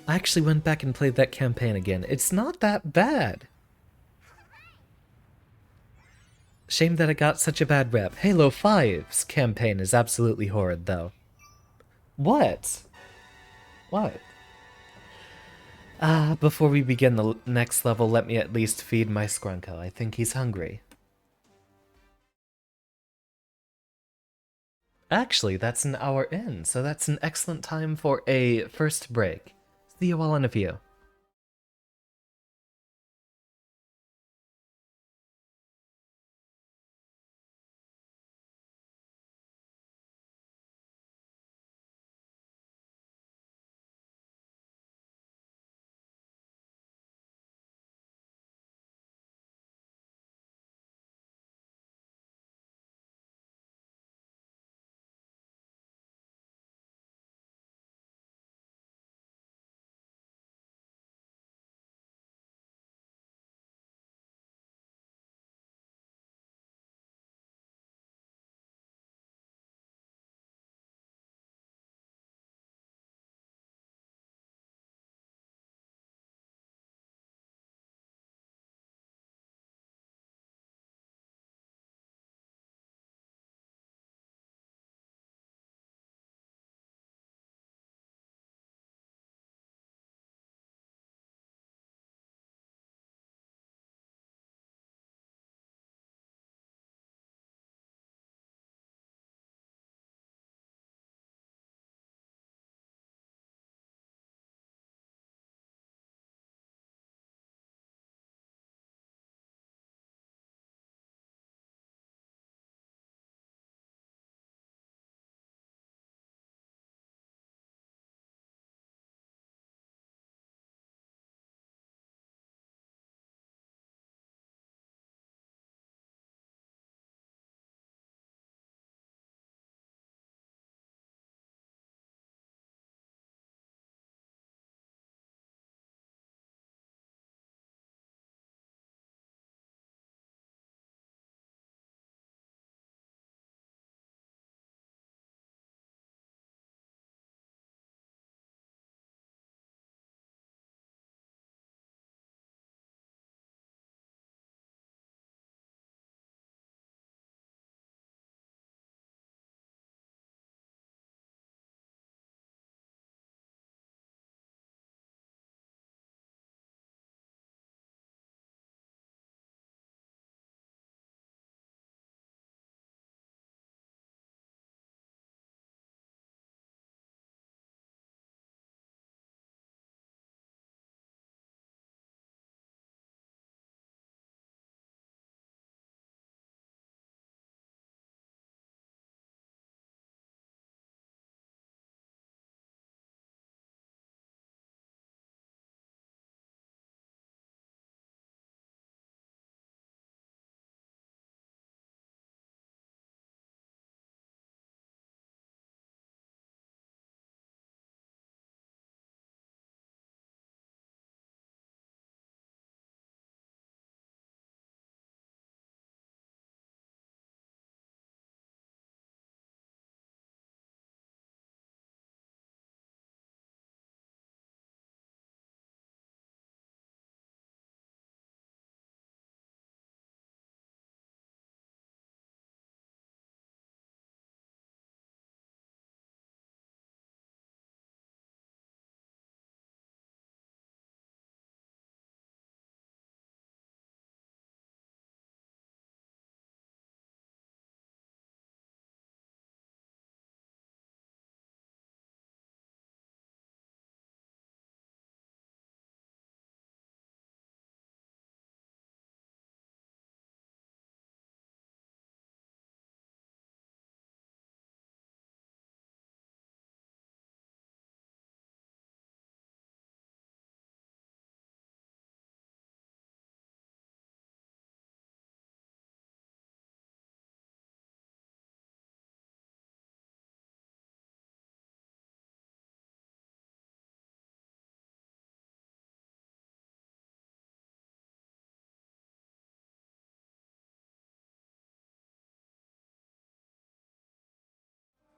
I actually went back and played that campaign again. It's not that bad. Shame that it got such a bad rep. Halo 5's campaign is absolutely horrid, though. What? What? Before we begin the next level, let me at least feed my Scrunko. I think he's hungry. Actually, that's an hour in, so that's an excellent time for a first break. See you all in a few.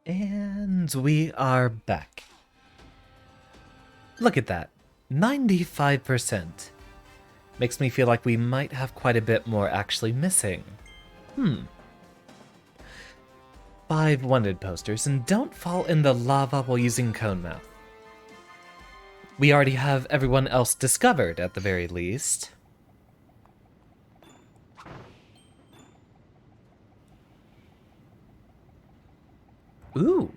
And we are back. Look at that. 95%. Makes me feel like we might have quite a bit more actually missing. 5 wanted posters, and don't fall in the lava while using cone mouth. We already have everyone else discovered, at the very least. Ooh.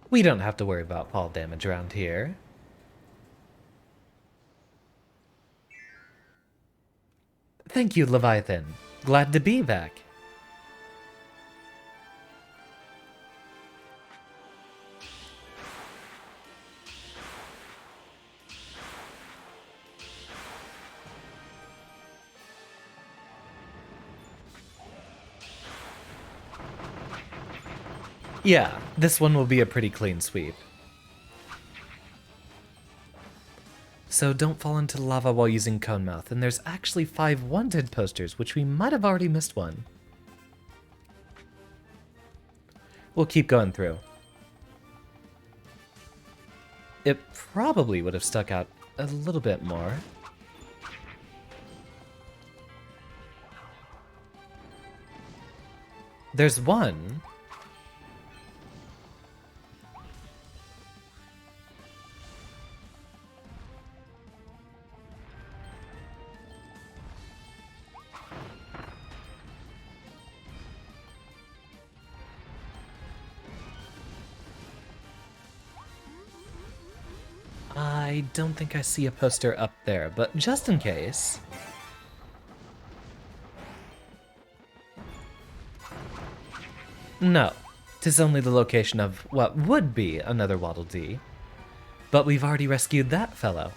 We don't have to worry about fall damage around here. Thank you, Leviathan. Glad to be back. Yeah, this one will be a pretty clean sweep. So don't fall into lava while using cone mouth, and there's actually 5 wanted posters, which we might have already missed one. We'll keep going through. It probably would have stuck out a little bit more. There's one. I don't think I see a poster up there, but just in case. No, 'tis only the location of what would be another Waddle Dee. But we've already rescued that fellow.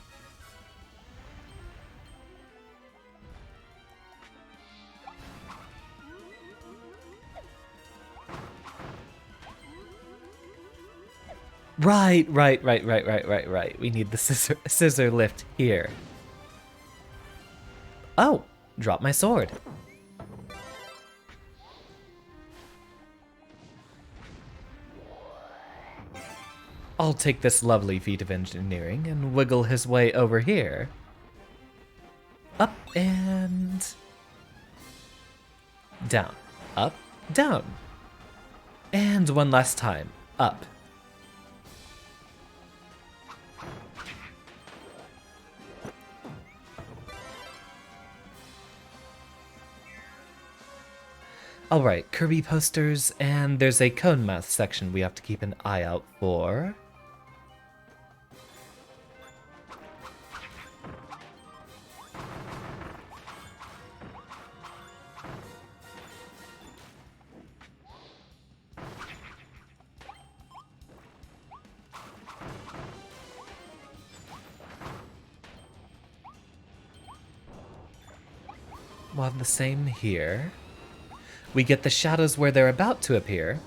Right. We need the scissor lift here. Oh, drop my sword. I'll take this lovely feat of engineering and wiggle his way over here. Up and down. Up, down. And one last time. Up. Alright, Kirby posters, and there's a cone mouth section we have to keep an eye out for. We'll have the same here. We get the shadows where they're about to appear.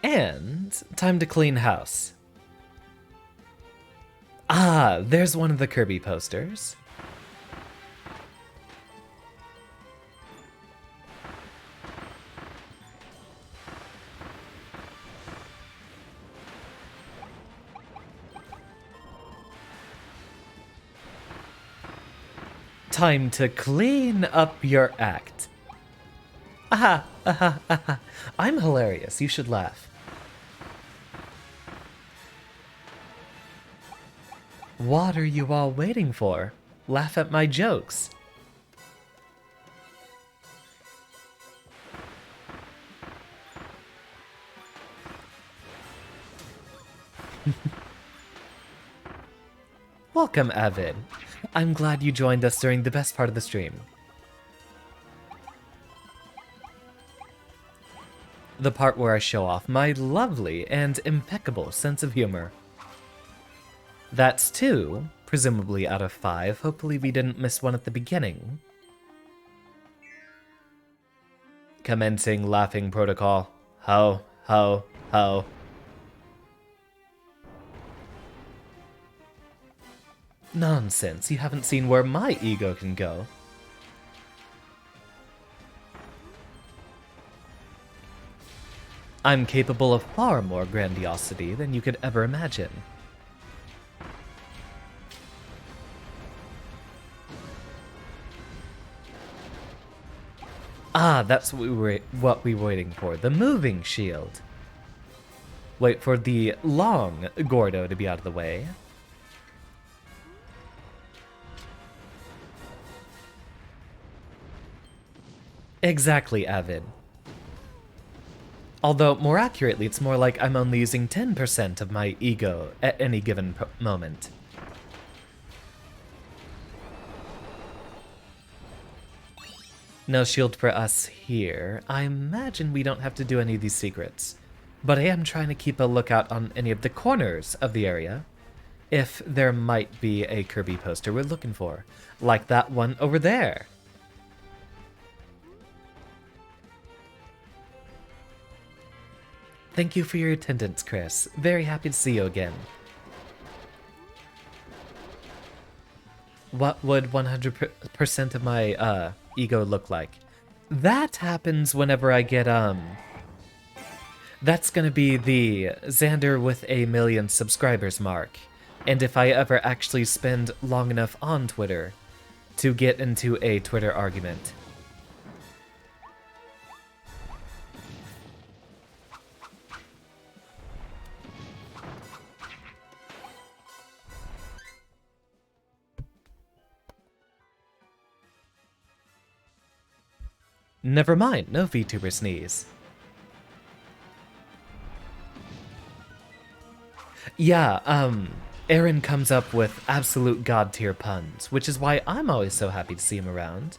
And time to clean house. Ah, there's one of the Kirby posters. Time to clean up your act. Aha, aha, aha. I'm hilarious, you should laugh. What are you all waiting for? Laugh at my jokes. Welcome, Avid. I'm glad you joined us during the best part of the stream. The part where I show off my lovely and impeccable sense of humor. That's 2, presumably out of 5. Hopefully we didn't miss one at the beginning. Commencing laughing protocol. Ho, ho, ho. Nonsense, you haven't seen where my ego can go. I'm capable of far more grandiosity than you could ever imagine. Ah, that's what we were waiting for. The moving shield. Wait for the long Gordo to be out of the way. Exactly, Avid. Although, more accurately, it's more like I'm only using 10% of my ego at any given moment. No shield for us here. I imagine we don't have to do any of these secrets. But I am trying to keep a lookout on any of the corners of the area, if there might be a Kirby poster we're looking for. Like that one over there. Thank you for your attendance, Chris. Very happy to see you again. What would 100% of my ego look like? That happens whenever I get that's gonna be the Xander with a million subscribers mark. And if I ever actually spend long enough on Twitter to get into a Twitter argument. Never mind, no VTuber sneeze. Yeah, Aaron comes up with absolute god tier puns, which is why I'm always so happy to see him around.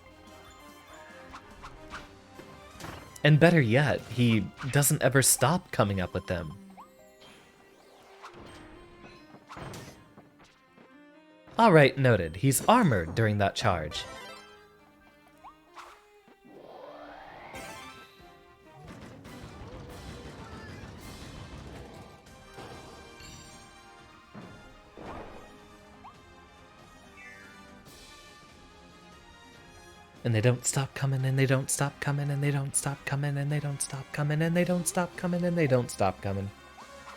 And better yet, he doesn't ever stop coming up with them. Alright, noted. He's armored during that charge. And they don't stop coming, and they don't stop coming, and they don't stop coming, and they don't stop coming, and they don't stop coming, and they don't stop coming.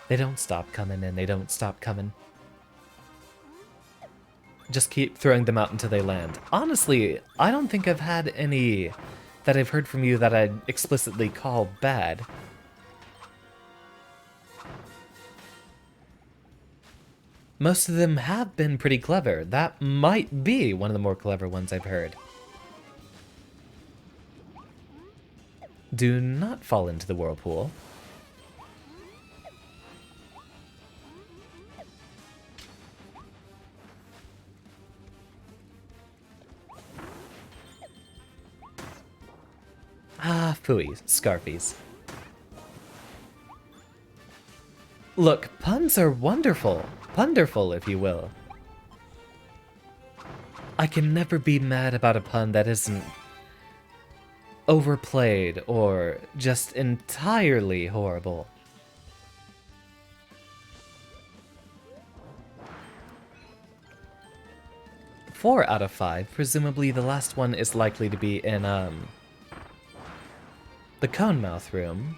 They don't stop coming, and they don't stop coming. Just keep throwing them out until they land. Honestly, I don't think I've had any that I've heard from you that I'd explicitly call bad. Most of them have been pretty clever. That might be one of the more clever ones I've heard. Do not fall into the whirlpool. Ah, phooey, Scarfies. Look, puns are wonderful. Wonderful, if you will. I can never be mad about a pun that isn't overplayed or just entirely horrible. Four out of 5. Presumably the last one is likely to be in, the cone mouth room.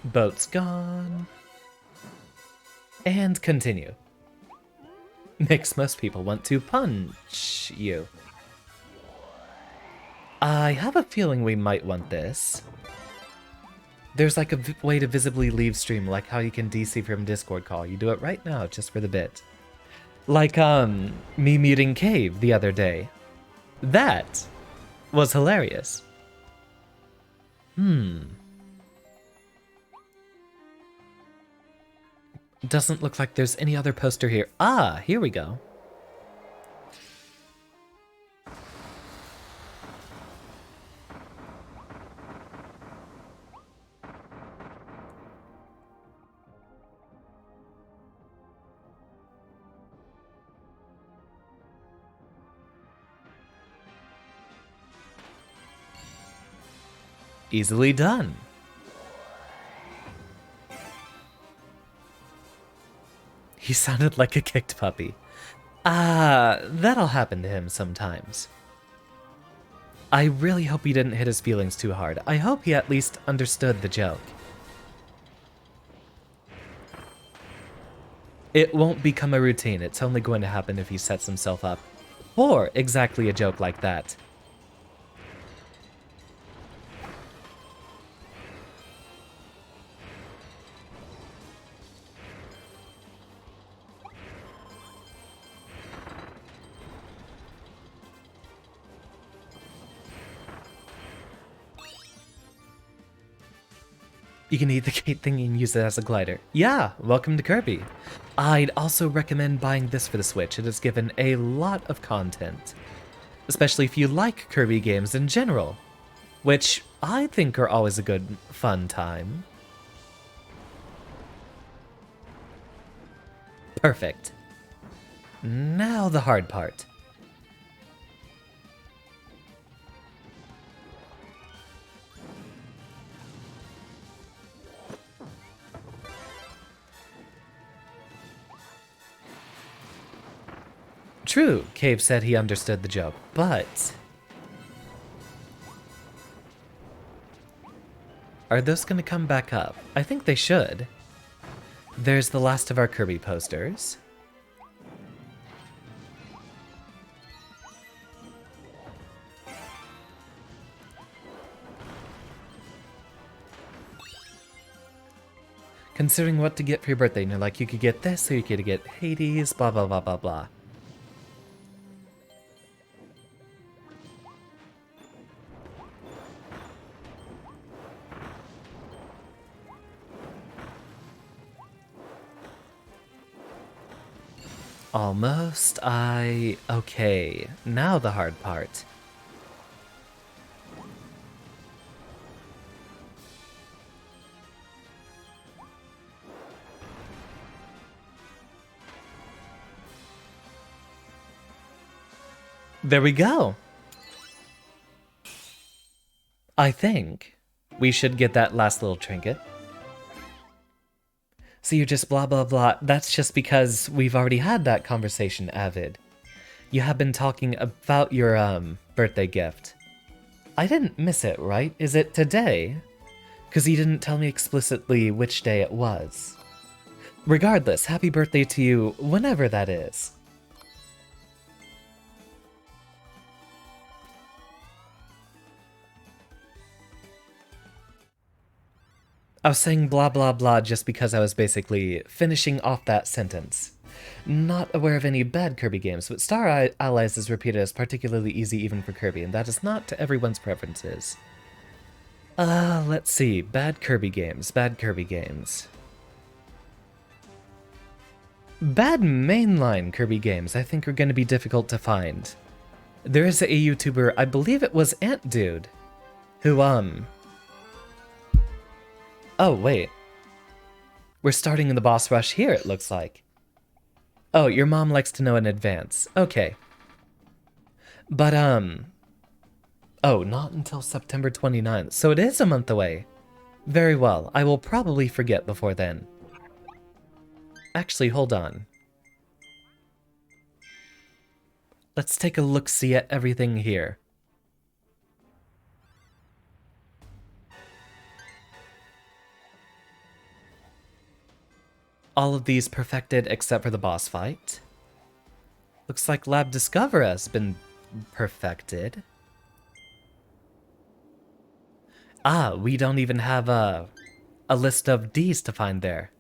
Boat's gone. And continue. Makes most people want to punch you. I have a feeling we might want this. There's like a way to visibly leave stream, like how you can DC from Discord call. You do it right now, just for the bit. Like, me muting Cave the other day. That was hilarious. Doesn't look like there's any other poster here. Ah, here we go. Easily done. He sounded like a kicked puppy. That'll happen to him sometimes. I really hope he didn't hit his feelings too hard. I hope he at least understood the joke. It won't become a routine. It's only going to happen if he sets himself up for exactly a joke like that. You can eat the gate thingy and use it as a glider. Yeah, welcome to Kirby. I'd also recommend buying this for the Switch. It has given a lot of content, especially if you like Kirby games in general, which I think are always a good, fun time. Perfect. Now the hard part. True, Cave said he understood the joke, but... Are those gonna come back up? I think they should. There's the last of our Kirby posters. Considering what to get for your birthday, and you're like, you could get this, or you could get Hades, blah blah blah blah blah. Almost. Okay, now the hard part. There we go. I think we should get that last little trinket. So you just blah blah blah. That's just because we've already had that conversation, Avid. You have been talking about your birthday gift. I didn't miss it, right? Is it today? Because you didn't tell me explicitly which day it was. Regardless, happy birthday to you whenever that is. I was saying blah blah blah just because I was basically finishing off that sentence. Not aware of any bad Kirby games, but Star Allies is repeated as particularly easy even for Kirby, and that is not to everyone's preferences. Let's see. Bad Kirby games, bad Kirby games. Bad mainline Kirby games I think are going to be difficult to find. There is a YouTuber, I believe it was Ant Dude, who, Oh, wait. We're starting in the boss rush here, it looks like. Oh, your mom likes to know in advance. Okay. But, oh, not until September 29th, so it is a month away. Very well, I will probably forget before then. Actually, hold on. Let's take a look-see at everything here. All of these perfected except for the boss fight. Looks like Lab Discover has been perfected. We don't even have a list of Ds to find there.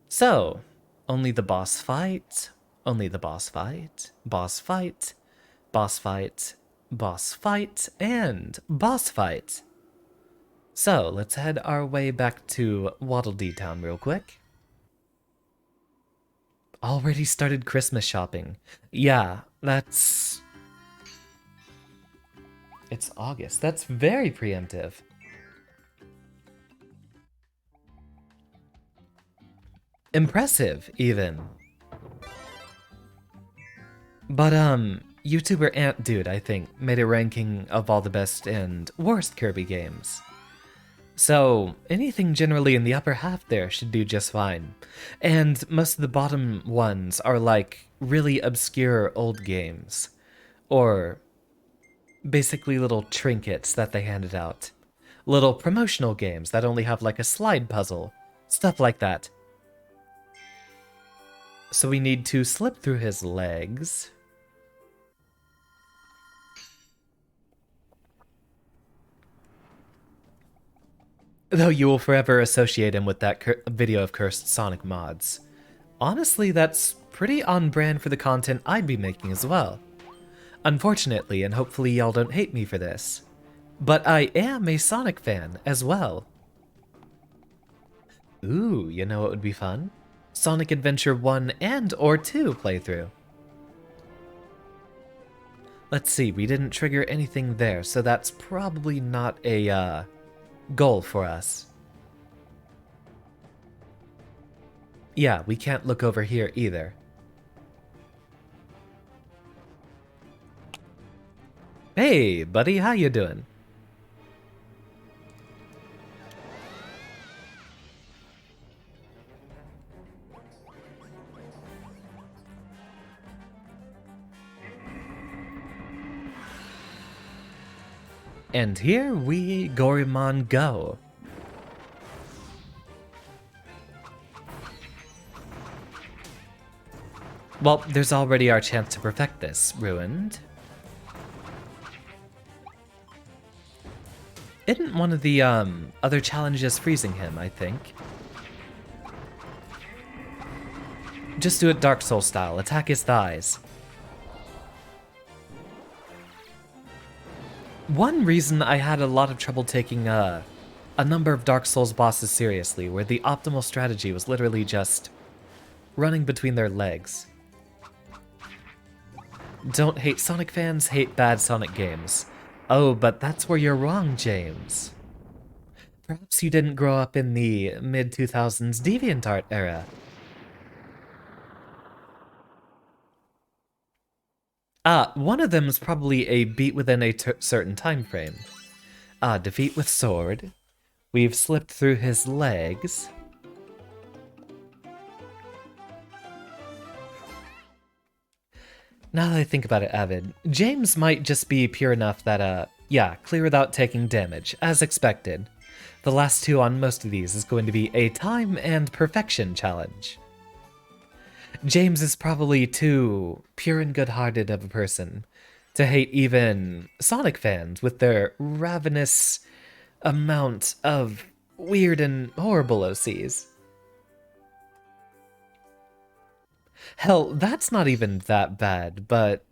So, only the boss fight, only the boss fight, boss fight, boss fight, boss fight, and boss fight. So, let's head our way back to Waddle Dee Town real quick. Already started Christmas shopping. Yeah, that's... It's August. That's very preemptive. Impressive, even. But, YouTuber Ant Dude, I think, made a ranking of all the best and worst Kirby games. So anything generally in the upper half there should do just fine. And most of the bottom ones are like really obscure old games. Or basically little trinkets that they handed out. Little promotional games that only have like a slide puzzle. Stuff like that. So we need to slip through his legs. Though you will forever associate him with that video of cursed Sonic mods. Honestly, that's pretty on brand for the content I'd be making as well. Unfortunately, and hopefully y'all don't hate me for this, but I am a Sonic fan as well. Ooh, you know what would be fun? Sonic Adventure 1 and or 2 playthrough. Let's see, we didn't trigger anything there, so that's probably not a goal for us. Yeah, we can't look over here either. Hey, buddy, how you doing? And here we Gorimon go. Well, there's already our chance to perfect this. Ruined. Isn't one of the other challenges freezing him, I think? Just do it Dark Souls style. Attack his thighs. One reason I had a lot of trouble taking a number of Dark Souls bosses seriously, where the optimal strategy was literally just running between their legs. Don't hate Sonic fans, hate bad Sonic games. Oh, but that's where you're wrong, James. Perhaps you didn't grow up in the mid-2000s DeviantArt era. One of them is probably a beat within a certain time frame. Defeat with sword. We've slipped through his legs. Now that I think about it, Avid, James might just be pure enough that, yeah, clear without taking damage, as expected. The last two on most of these is going to be a time and perfection challenge. James is probably too pure and good-hearted of a person to hate even Sonic fans with their ravenous amount of weird and horrible OCs. Hell, that's not even that bad, but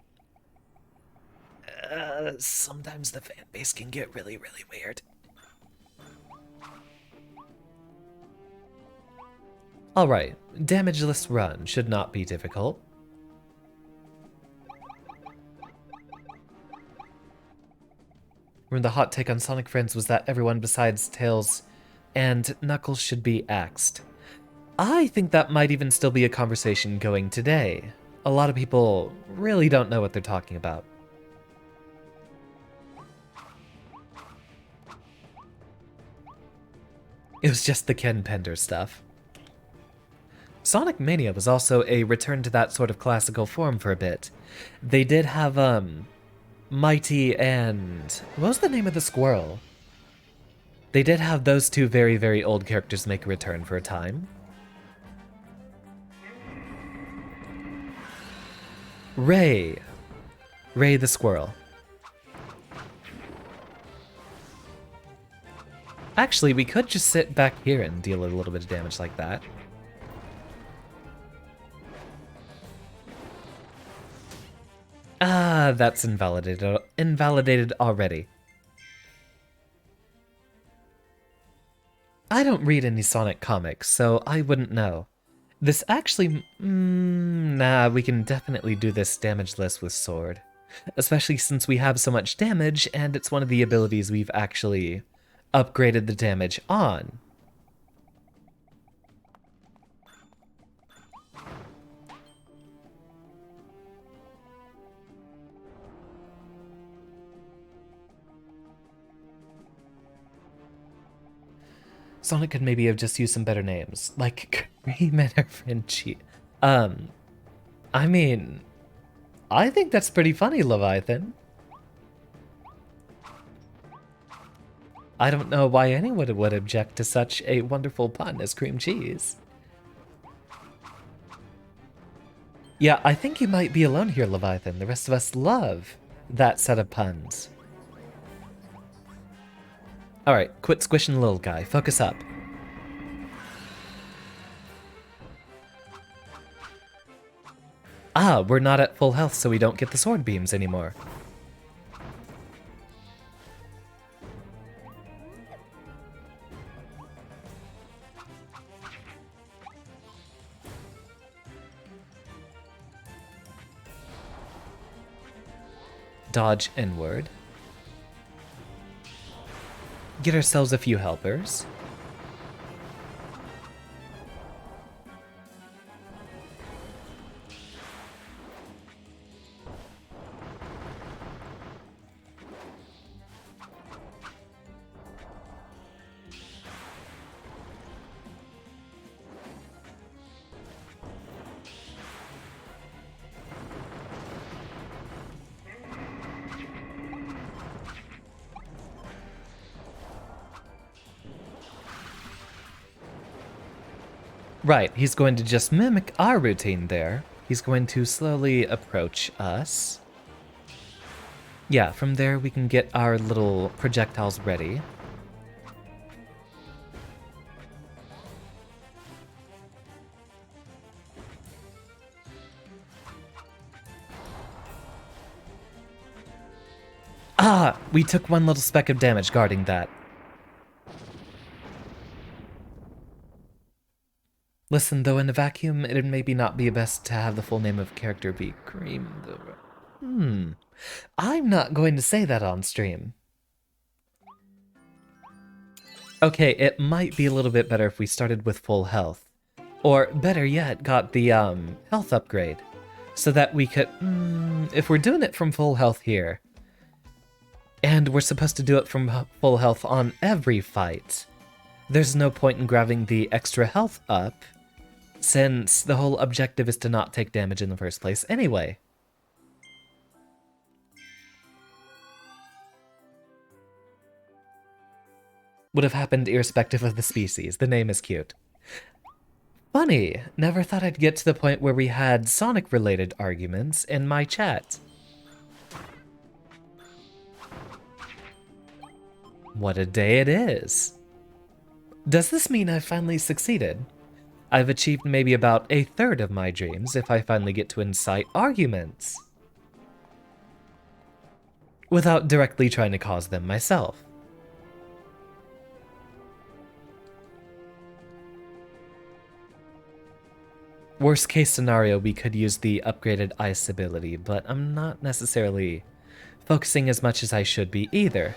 sometimes the fan base can get really, really weird. Alright, damageless run should not be difficult. Remember the hot take on Sonic Friends was that everyone besides Tails and Knuckles should be axed. I think that might even still be a conversation going today. A lot of people really don't know what they're talking about. It was just the Ken Pender stuff. Sonic Mania was also a return to that sort of classical form for a bit. They did have, Mighty and... what was the name of the squirrel? They did have those two very, very old characters make a return for a time. Ray. Ray the squirrel. Actually, we could just sit back here and deal a little bit of damage like that. Ah, that's invalidated already. I don't read any Sonic comics, so I wouldn't know. This actually... nah, we can definitely do this damageless with sword. Especially since we have so much damage, and it's one of the abilities we've actually upgraded the damage on. Sonic could maybe have just used some better names, like Cream and her friend Cheat. I mean, I think that's pretty funny, Leviathan. I don't know why anyone would object to such a wonderful pun as cream cheese. Yeah, I think you might be alone here, Leviathan. The rest of us love that set of puns. Alright, quit squishing the little guy. Focus up. Ah, we're not at full health, so we don't get the sword beams anymore. Dodge inward. Get ourselves a few helpers. Right, he's going to just mimic our routine there. He's going to slowly approach us. Yeah, from there we can get our little projectiles ready. Ah, we took one little speck of damage guarding that. Listen, though, in a vacuum, it'd maybe not be best to have the full name of character be Cream the... I'm not going to say that on stream. Okay, it might be a little bit better if we started with full health. Or, better yet, got the, health upgrade. So that we could... if we're doing it from full health here, and we're supposed to do it from full health on every fight, there's no point in grabbing the extra health up, since the whole objective is to not take damage in the first place anyway. Would have happened irrespective of the species. The name is cute. Funny, never thought I'd get to the point where we had Sonic-related arguments in my chat. What a day it is. Does this mean I've finally succeeded? I've achieved maybe about a third of my dreams if I finally get to incite arguments. Without directly trying to cause them myself. Worst case scenario, we could use the upgraded ice ability, but I'm not necessarily focusing as much as I should be either.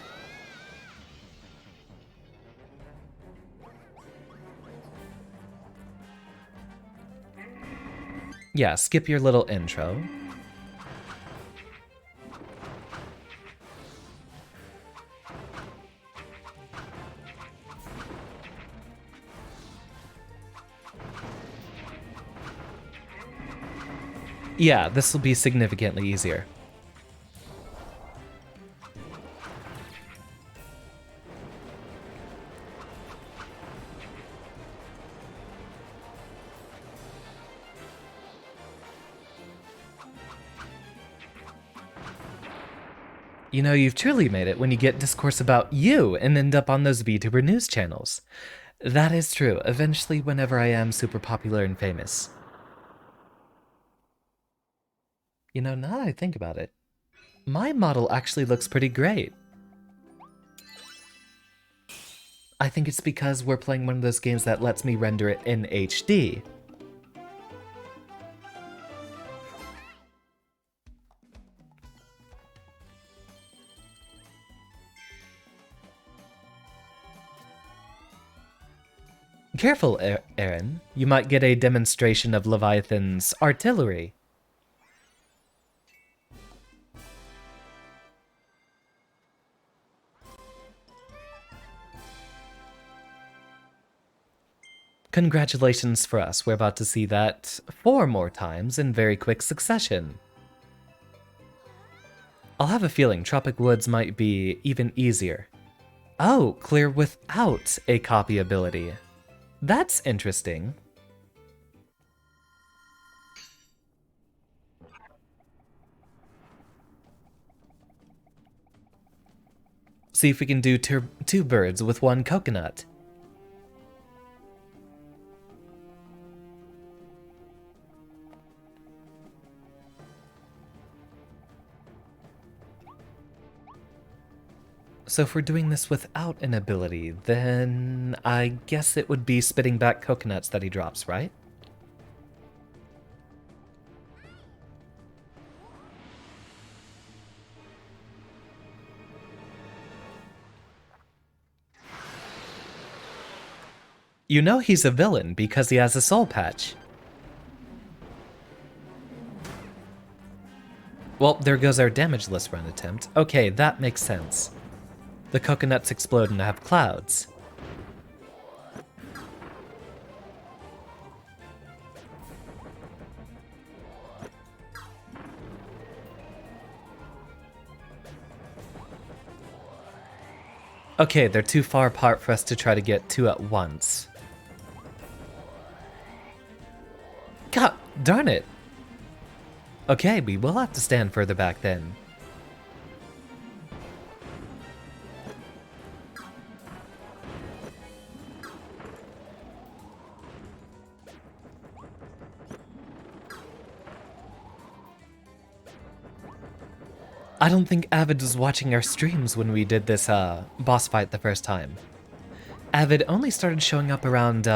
Yeah, skip your little intro. Yeah, this will be significantly easier. You know, you've truly made it when you get discourse about you and end up on those VTuber news channels. That is true, eventually whenever I am super popular and famous. You know, now that I think about it, my model actually looks pretty great. I think it's because we're playing one of those games that lets me render it in HD. Careful, Aaron. You might get a demonstration of Leviathan's artillery. Congratulations for us, we're about to see that 4 more times in very quick succession. I'll have a feeling Tropic Woods might be even easier. Oh, clear without a copy ability. That's interesting. See if we can do 2 birds with 1 coconut. So if we're doing this without an ability, then I guess it would be spitting back coconuts that he drops, right? You know he's a villain because he has a soul patch. Well, there goes our damage-less run attempt. Okay, that makes sense. The coconuts explode and have clouds. Okay, they're too far apart for us to try to get 2 at once. God darn it! Okay, we will have to stand further back then. I don't think Avid was watching our streams when we did this boss fight the first time. Avid only started showing up around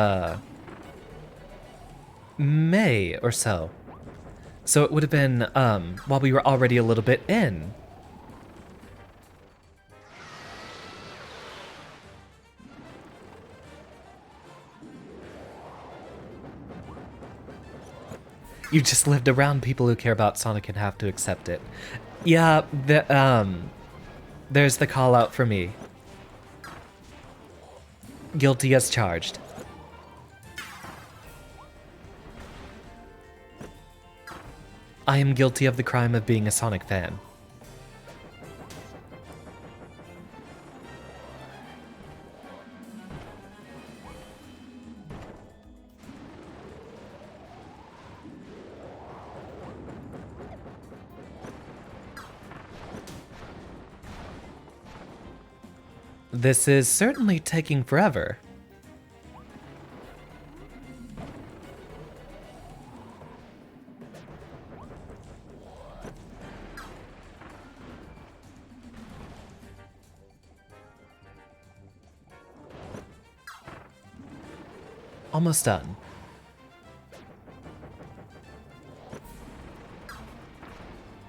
May or so. So it would have been while we were already a little bit in. You just lived around people who care about Sonic and have to accept it. Yeah, there's the call out for me. Guilty as charged. I am guilty of the crime of being a Sonic fan. This is certainly taking forever. Almost done.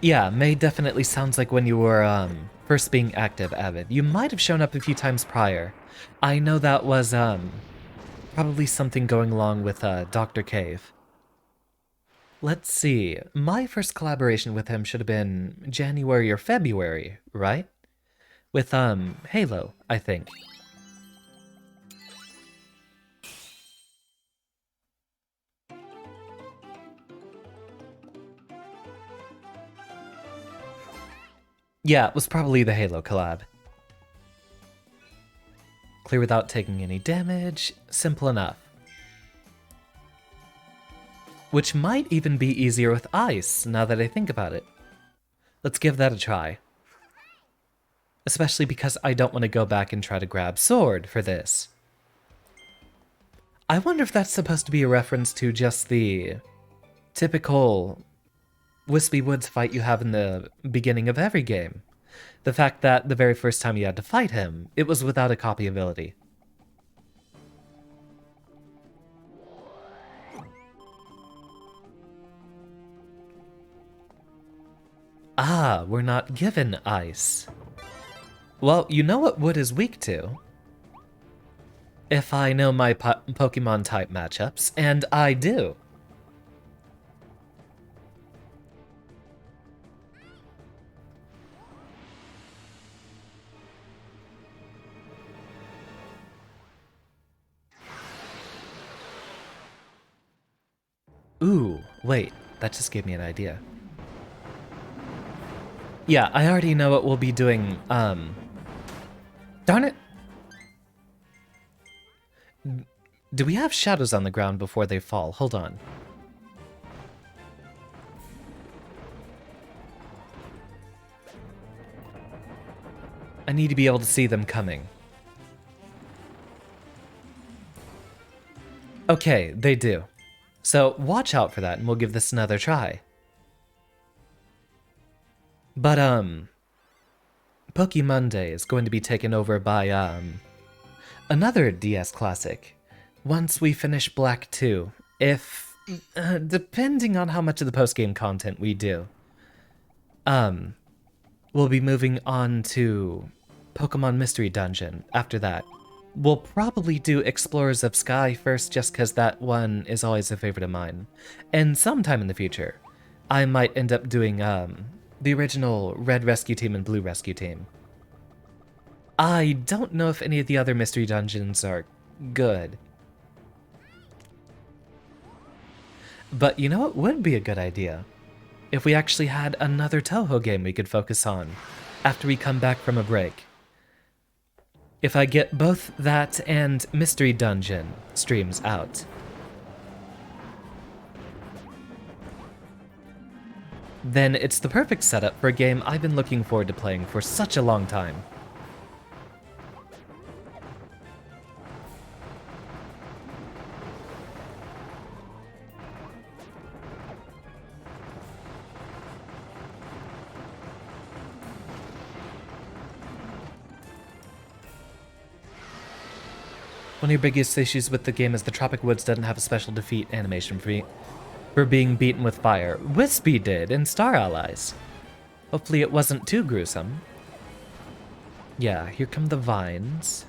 Yeah, May definitely sounds like when you were first being active, Avid. You might have shown up a few times prior. I know that was probably something going along with Dr. Cave. Let's see. My first collaboration with him should have been January or February, right? With Halo, I think. Yeah, it was probably the Halo collab. Clear without taking any damage, simple enough. Which might even be easier with ice, now that I think about it. Let's give that a try. Especially because I don't want to go back and try to grab sword for this. I wonder if that's supposed to be a reference to just the typical Wispy Woods fight you have in the beginning of every game. The fact that the very first time you had to fight him, it was without a copy ability. Ah, we're not given ice. Well, you know what wood is weak to. If I know my Pokemon type matchups, and I do. Ooh, wait, that just gave me an idea. Yeah, I already know what we'll be doing, darn it! Do we have shadows on the ground before they fall? Hold on. I need to be able to see them coming. Okay, they do. So watch out for that and we'll give this another try. But, Pokemonday is going to be taken over by, another DS classic. Once we finish Black 2, if, depending on how much of the post-game content we do, we'll be moving on to Pokemon Mystery Dungeon after that. We'll probably do Explorers of Sky first just because that one is always a favorite of mine. And sometime in the future, I might end up doing, the original Red Rescue Team and Blue Rescue Team. I don't know if any of the other Mystery Dungeons are good. But you know what would be a good idea? If we actually had another Toho game we could focus on after we come back from a break. If I get both that and Mystery Dungeon streams out. Then it's the perfect setup for a game I've been looking forward to playing for such a long time. One of your biggest issues with the game is the Tropic Woods doesn't have a special defeat animation for being beaten with fire. Wispy did in Star Allies. Hopefully it wasn't too gruesome. Yeah, here come the vines.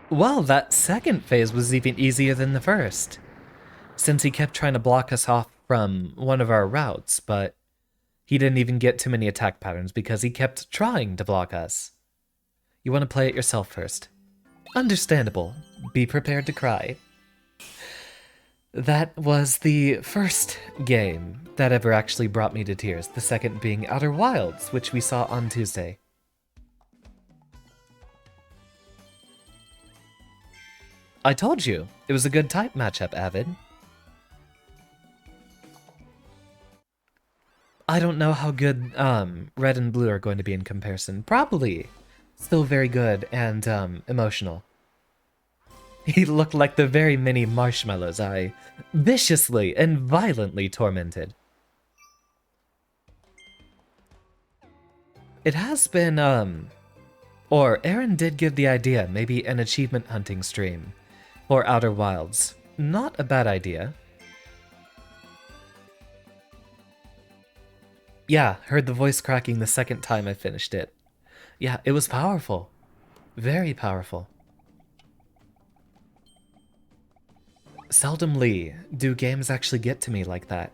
Well, that second phase was even easier than the first, since he kept trying to block us off from one of our routes, but he didn't even get too many attack patterns because he kept trying to block us. You want to play it yourself first. Understandable. Be prepared to cry. That was the first game that ever actually brought me to tears, the second being Outer Wilds, which we saw on Tuesday. I told you, it was a good type matchup, Avid. I don't know how good red and blue are going to be in comparison. Probably still very good and emotional. He looked like the very many marshmallows I viciously and violently tormented. It has been, or Aaron did give the idea, maybe an achievement hunting stream for Outer Wilds. Not a bad idea. Yeah, heard the voice cracking the second time I finished it. Yeah, it was powerful. Very powerful. Seldomly do games actually get to me like that.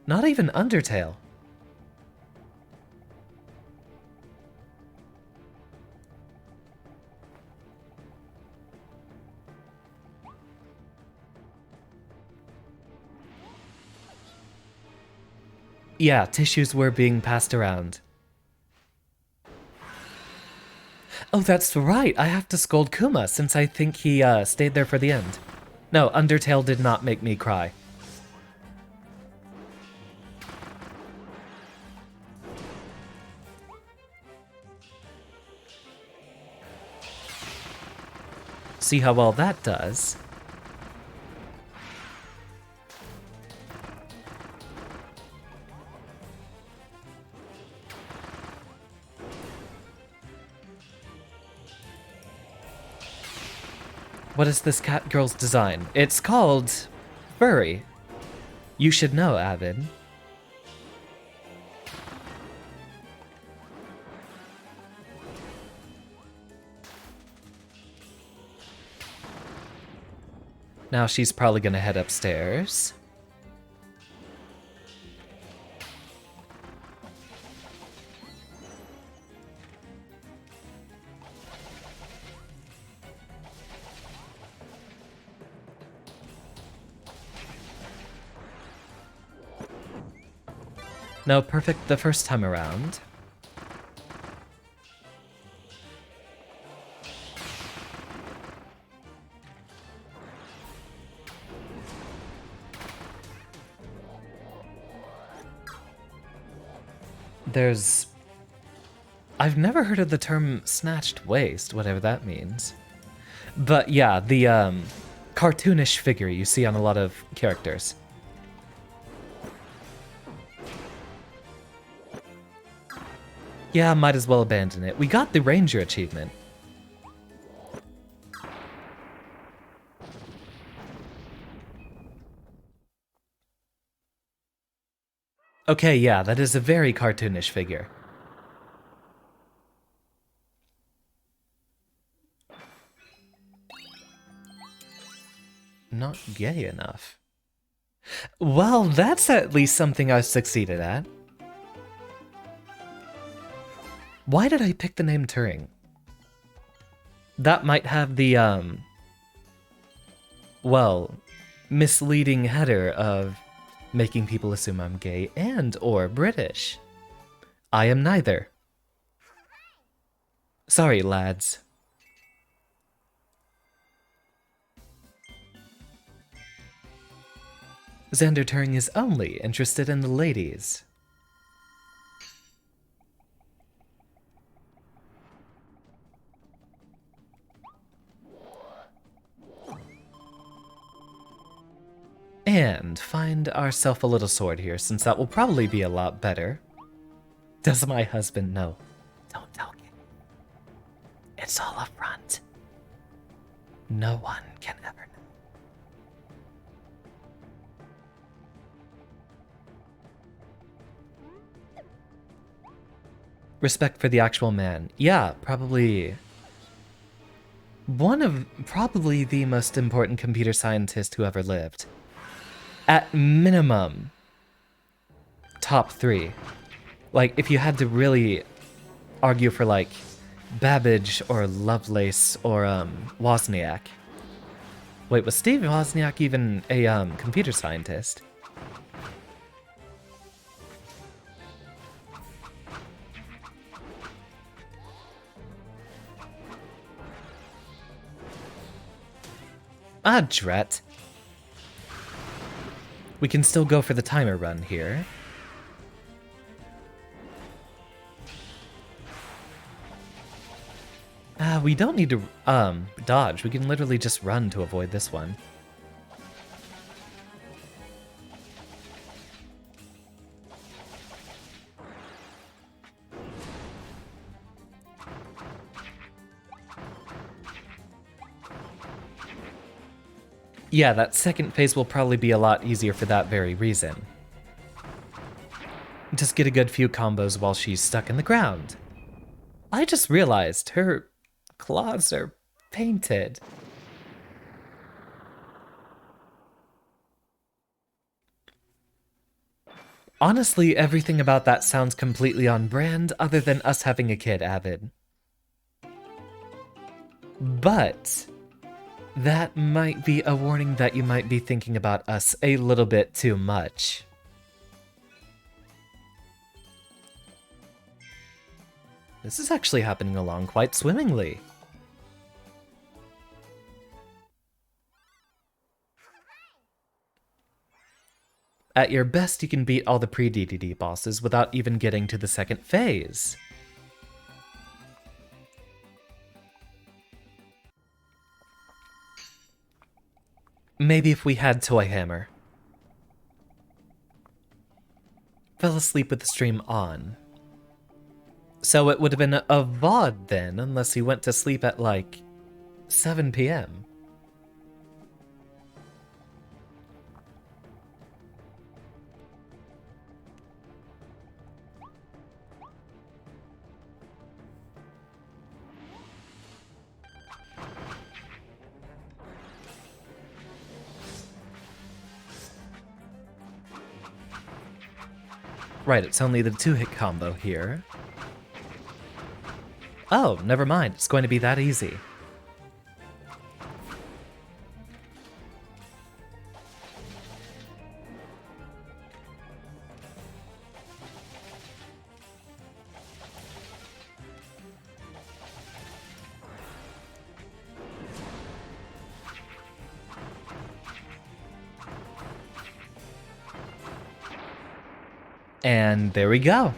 Not even Undertale. Yeah, tissues were being passed around. Oh, that's right, I have to scold Kuma since I think he stayed there for the end. No, Undertale did not make me cry. See how well that does. What is this cat girl's design? It's called Furry. You should know, Avid. Now she's probably gonna head upstairs. No, perfect the first time around. I've never heard of the term snatched waist, whatever that means. But yeah, the cartoonish figure you see on a lot of characters. Yeah, might as well abandon it. We got the Ranger achievement. Okay, yeah, that is a very cartoonish figure. Not gay enough. Well, that's at least something I've succeeded at. Why did I pick the name Turing? That might have the, well, misleading header of making people assume I'm gay and or British. I am neither. Sorry, lads. Xander Turing is only interested in the ladies. And find ourselves a little sword here, since that will probably be a lot better. Does my husband know? Don't tell me. It's all up front. No one can ever know. Respect for the actual man. Yeah, probably probably the most important computer scientist who ever lived. At minimum, top 3. Like, if you had to really argue for, like, Babbage or Lovelace or, Wozniak. Wait, was Steve Wozniak even a, computer scientist? Ah, drat. We can still go for the timer run here. We don't need to, dodge. We can literally just run to avoid this one. Yeah, that second phase will probably be a lot easier for that very reason. Just get a good few combos while she's stuck in the ground. I just realized her claws are painted. Honestly, everything about that sounds completely on brand other than us having a kid, Avid. But that might be a warning that you might be thinking about us a little bit too much. This is actually happening along quite swimmingly. At your best, you can beat all the pre-DDD bosses without even getting to the second phase. Maybe if we had Toy Hammer. Fell asleep with the stream on. So it would have been a VOD then, unless he went to sleep at like 7 p.m. Right, it's only the 2-hit combo here. Oh, never mind. It's going to be that easy. And there we go.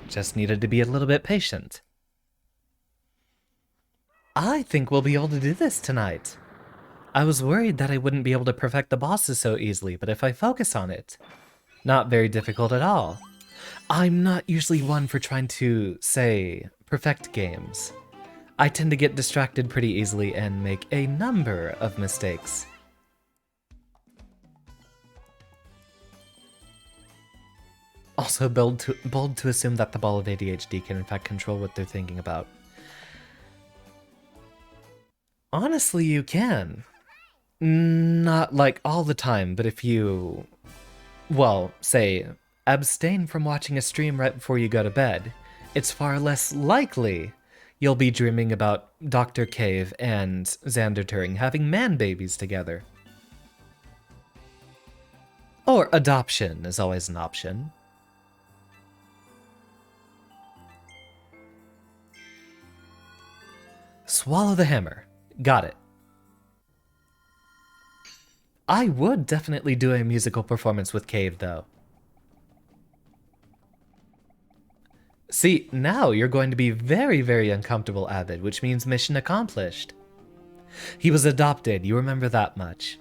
Just needed to be a little bit patient. I think we'll be able to do this tonight. I was worried that I wouldn't be able to perfect the bosses so easily, but if I focus on it, not very difficult at all. I'm not usually one for trying to, say, perfect games. I tend to get distracted pretty easily and make a number of mistakes. Also bold to assume that the ball of ADHD can in fact control what they're thinking about. Honestly, you can. Not like all the time, but if you, well, say, abstain from watching a stream right before you go to bed, it's far less likely you'll be dreaming about Dr. Cave and Xander Turing having man-babies together. Or adoption is always an option. Swallow the hammer. Got it. I would definitely do a musical performance with Cave, though. See, now you're going to be very, very uncomfortable, Avid, which means mission accomplished. He was adopted, you remember that much.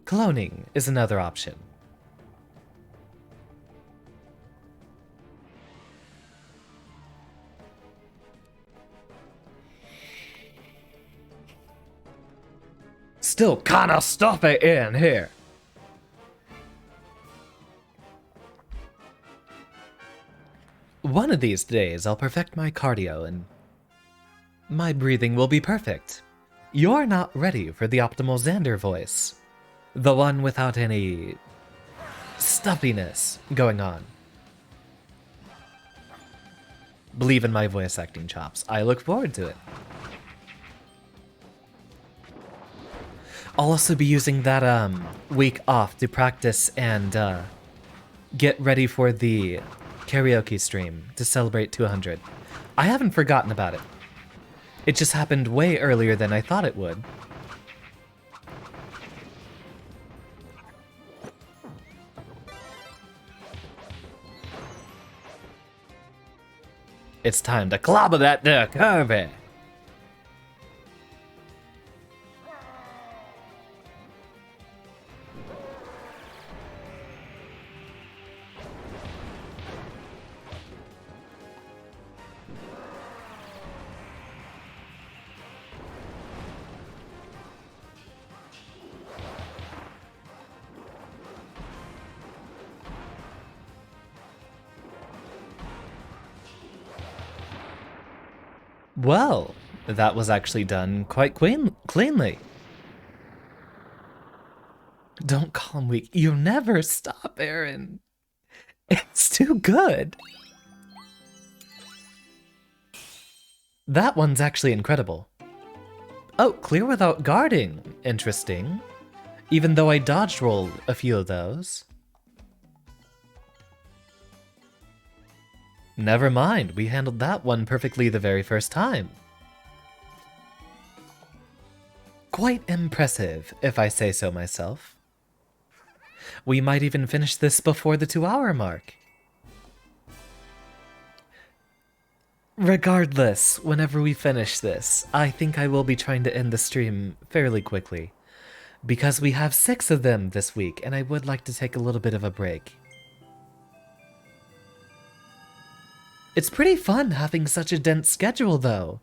Cloning is another option. Still kinda stuffy in here. One of these days, I'll perfect my cardio and my breathing will be perfect. You're not ready for the optimal Xander voice. The one without any stuffiness going on. Believe in my voice acting chops. I look forward to it. I'll also be using that week off to practice and get ready for the karaoke stream to celebrate 200. I haven't forgotten about it. It just happened way earlier than I thought it would. It's time to clobber that there Kirby. Well, that was actually done quite cleanly. Don't call him weak. You never stop, Aaron. It's too good. That one's actually incredible. Oh, clear without guarding. Interesting. Even though I dodge rolled a few of those. Never mind, we handled that one perfectly the very first time. Quite impressive, if I say so myself. We might even finish this before the 2-hour mark. Regardless, whenever we finish this, I think I will be trying to end the stream fairly quickly. Because we have 6 of them this week, and I would like to take a little bit of a break. It's pretty fun having such a dense schedule, though.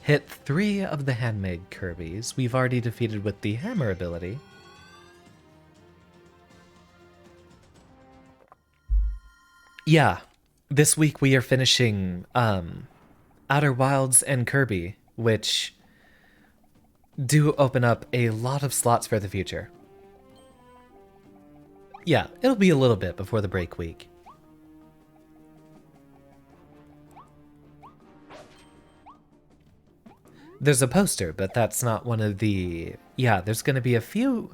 Hit 3 of the handmade Kirbys. We've already defeated with the hammer ability. Yeah, This week we are finishing Outer Wilds and Kirby, which do open up a lot of slots for the future. Yeah, it'll be a little bit before the break week. There's a poster, but that's not one of the... Yeah, there's going to be a few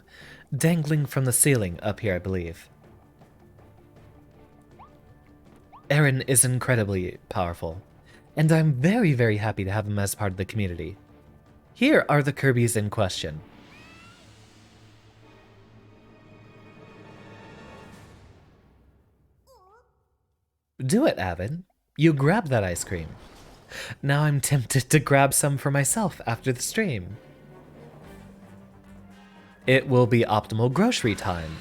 dangling from the ceiling up here, I believe. Aaron is incredibly powerful, and I'm very, very happy to have him as part of the community. Here are the Kirbys in question. Do it, Avin. You grab that ice cream. Now I'm tempted to grab some for myself after the stream. It will be optimal grocery time.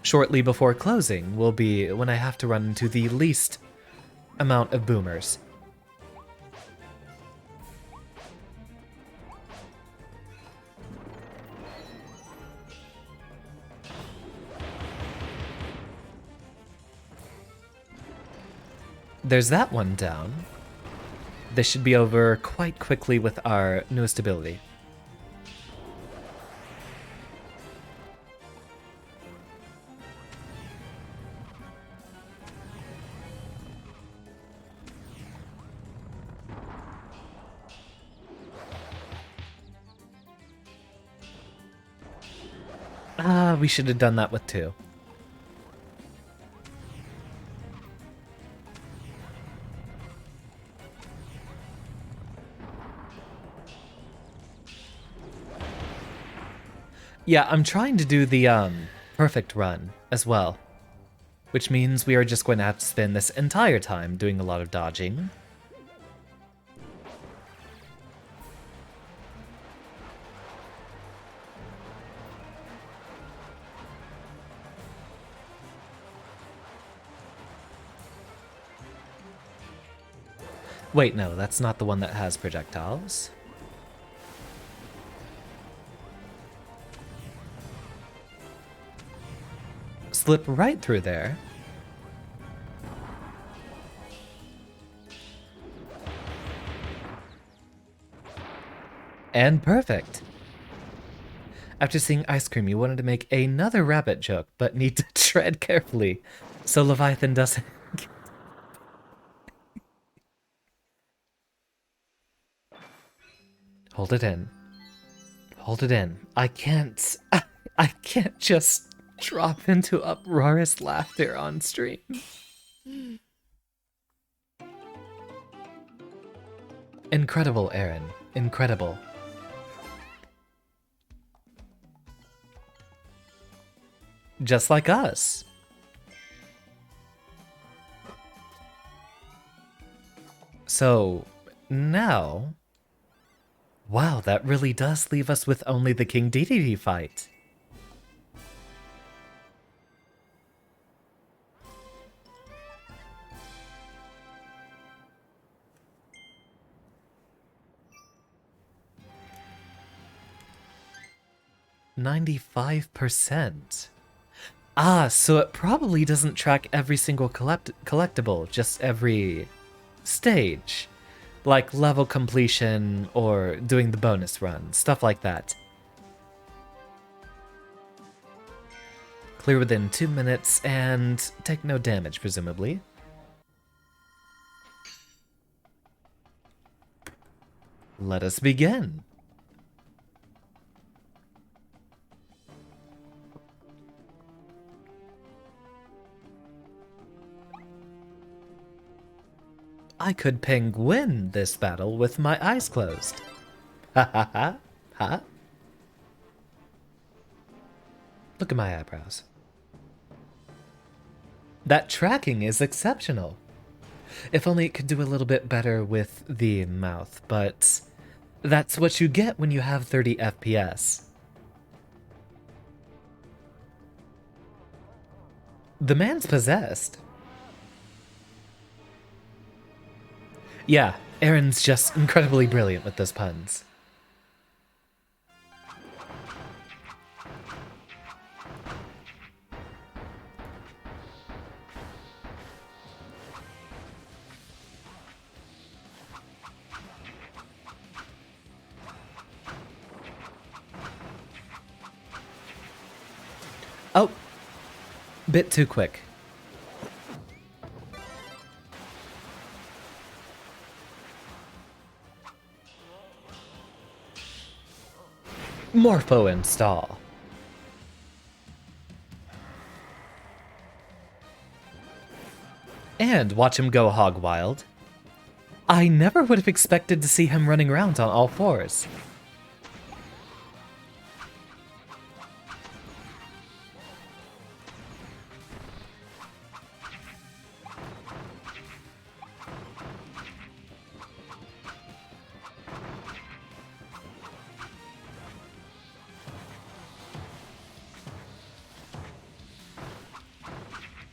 Shortly before closing will be when I have to run into the least amount of boomers. There's that one down. This should be over quite quickly with our newest ability. We should have done that with 2. Yeah, I'm trying to do the perfect run as well, which means we are just going to have to spend this entire time doing a lot of dodging. Wait, no, that's not the one that has projectiles. Slip right through there. And perfect. After seeing ice cream, you wanted to make another rabbit joke, but need to tread carefully so Leviathan doesn't... Hold it in. Hold it in. I can't just drop into uproarious laughter on stream. Incredible, Aaron. Incredible. Just like us. So, now... Wow, that really does leave us with only the King Dedede fight. %95%. Ah, so it probably doesn't track every single collectible, just every stage. Like level completion or doing the bonus run, stuff like that. Clear within 2 minutes and take no damage, presumably. Let us begin. I could penguin this battle with my eyes closed. Ha ha ha ha. Look at my eyebrows. That tracking is exceptional. If only it could do a little bit better with the mouth, but that's what you get when you have 30 FPS. The man's possessed. Yeah, Aaron's just incredibly brilliant with those puns. Bit too quick. Morpho install. And watch him go hog wild. I never would have expected to see him running around on all fours.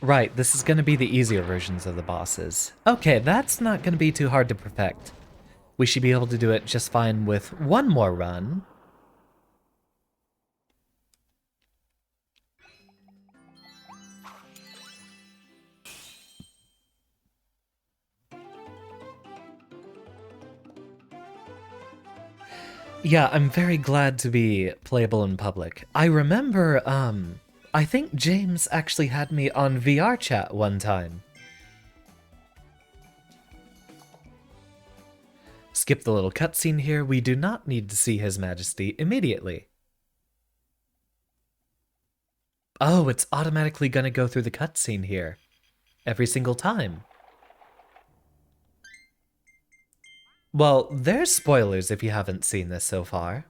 Right, this is going to be the easier versions of the bosses. Okay, that's not going to be too hard to perfect. We should be able to do it just fine with one more run. Yeah, I'm very glad to be playable in public. I remember, I think James actually had me on VR chat one time. Skip the little cutscene here. We do not need to see His Majesty immediately. Oh, it's automatically gonna go through the cutscene here. Every single time. Well, there's spoilers if you haven't seen this so far.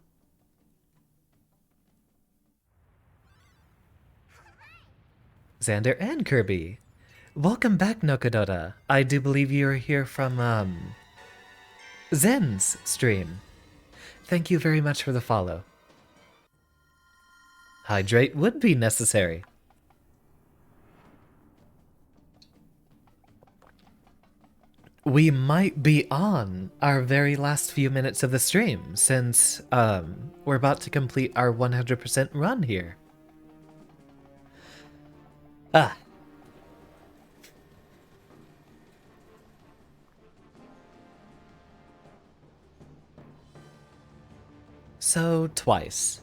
Xander and Kirby. Welcome back, Nokodota. I do believe you are here from, Zen's stream. Thank you very much for the follow. Hydrate would be necessary. We might be on our very last few minutes of the stream, since, we're about to complete our 100% run here. Ah. So, twice.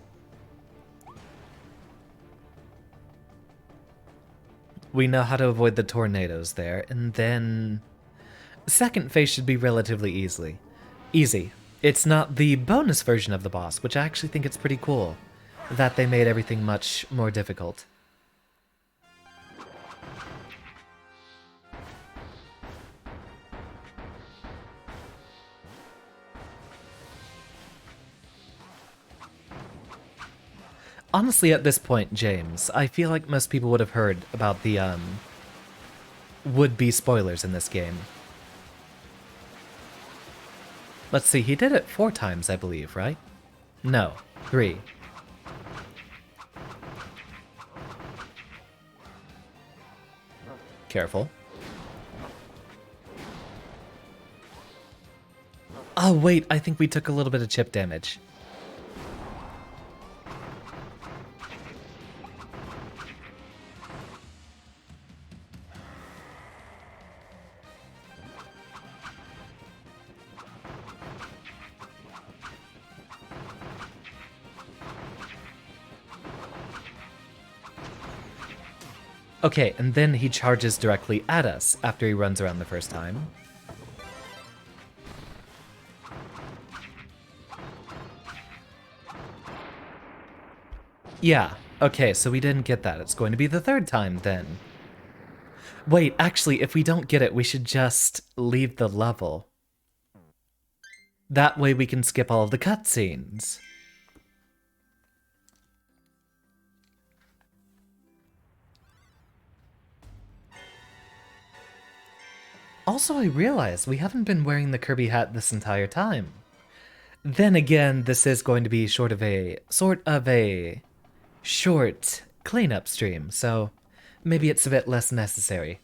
We know how to avoid the tornadoes there, and then... Second phase should be relatively easy. It's not the bonus version of the boss, which I actually think it's pretty cool, that they made everything much more difficult. Honestly, at this point, James, I feel like most people would have heard about the, would-be spoilers in this game. Let's see, he did it 4 times, I believe, right? No, 3. Careful. Oh, wait, I think we took a little bit of chip damage. Okay, and then he charges directly at us after he runs around the first time. Yeah, okay, so we didn't get that. It's going to be the 3rd time then. Wait, actually, if we don't get it, we should just leave the level. That way we can skip all of the cutscenes. Also, I realized we haven't been wearing the Kirby hat this entire time. Then again, this is going to be sort of a short cleanup stream, so maybe it's a bit less necessary.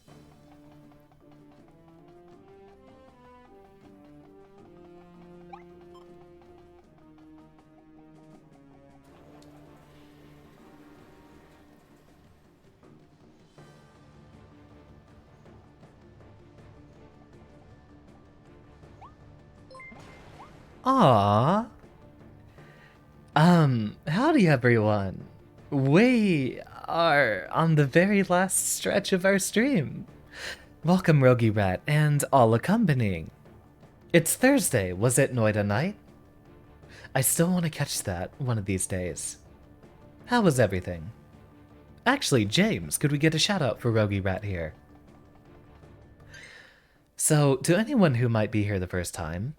Aww. Howdy everyone. are on the very last stretch of our stream. Welcome, Rogi Rat, and all accompanying. It's Thursday, was it Noida night? I still want to catch that one of these days. How was everything? Actually, James, could we get a shout out for Rogi Rat here? So, to anyone who might be here the first time,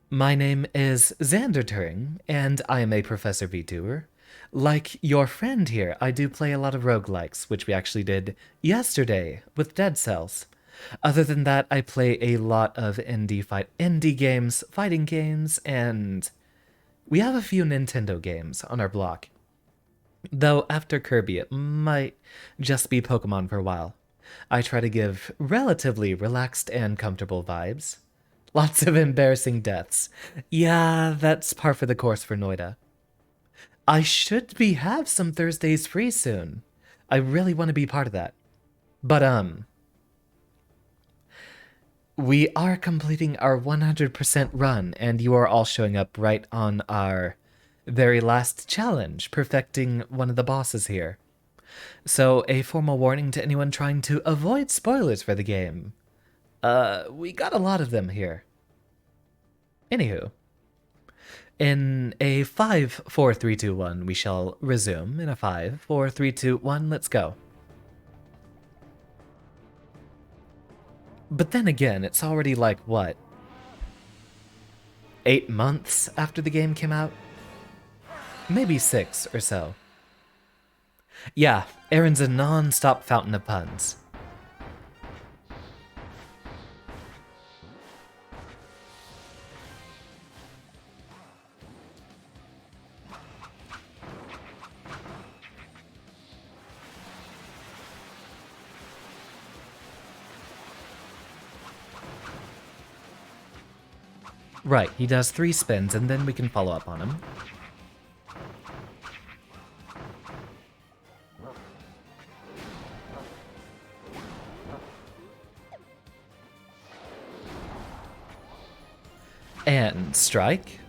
my name is Xander Turing, and I am a Professor VTuber. Like your friend here, I do play a lot of roguelikes, which we actually did yesterday with Dead Cells. Other than that, I play a lot of indie games, fighting games, and we have a few Nintendo games on our block. Though after Kirby, it might just be Pokemon for a while. I try to give relatively relaxed and comfortable vibes. Lots of embarrassing deaths. Yeah, that's par for the course for Noida. I should have some Thursdays free soon. I really want to be part of that. But, we are completing our 100% run, and you are all showing up right on our very last challenge, perfecting one of the bosses here. So, a formal warning to anyone trying to avoid spoilers for the game. We got a lot of them here. Anywho. In a 5, 4, 3, 2, 1, we shall resume. In a 5, 4, 3, 2, 1, let's go. But then again, it's already like, what? 8 months after the game came out? Maybe 6 or so. Yeah, Aaron's a non-stop fountain of puns. Right, he does 3 spins and then we can follow up on him. And strike.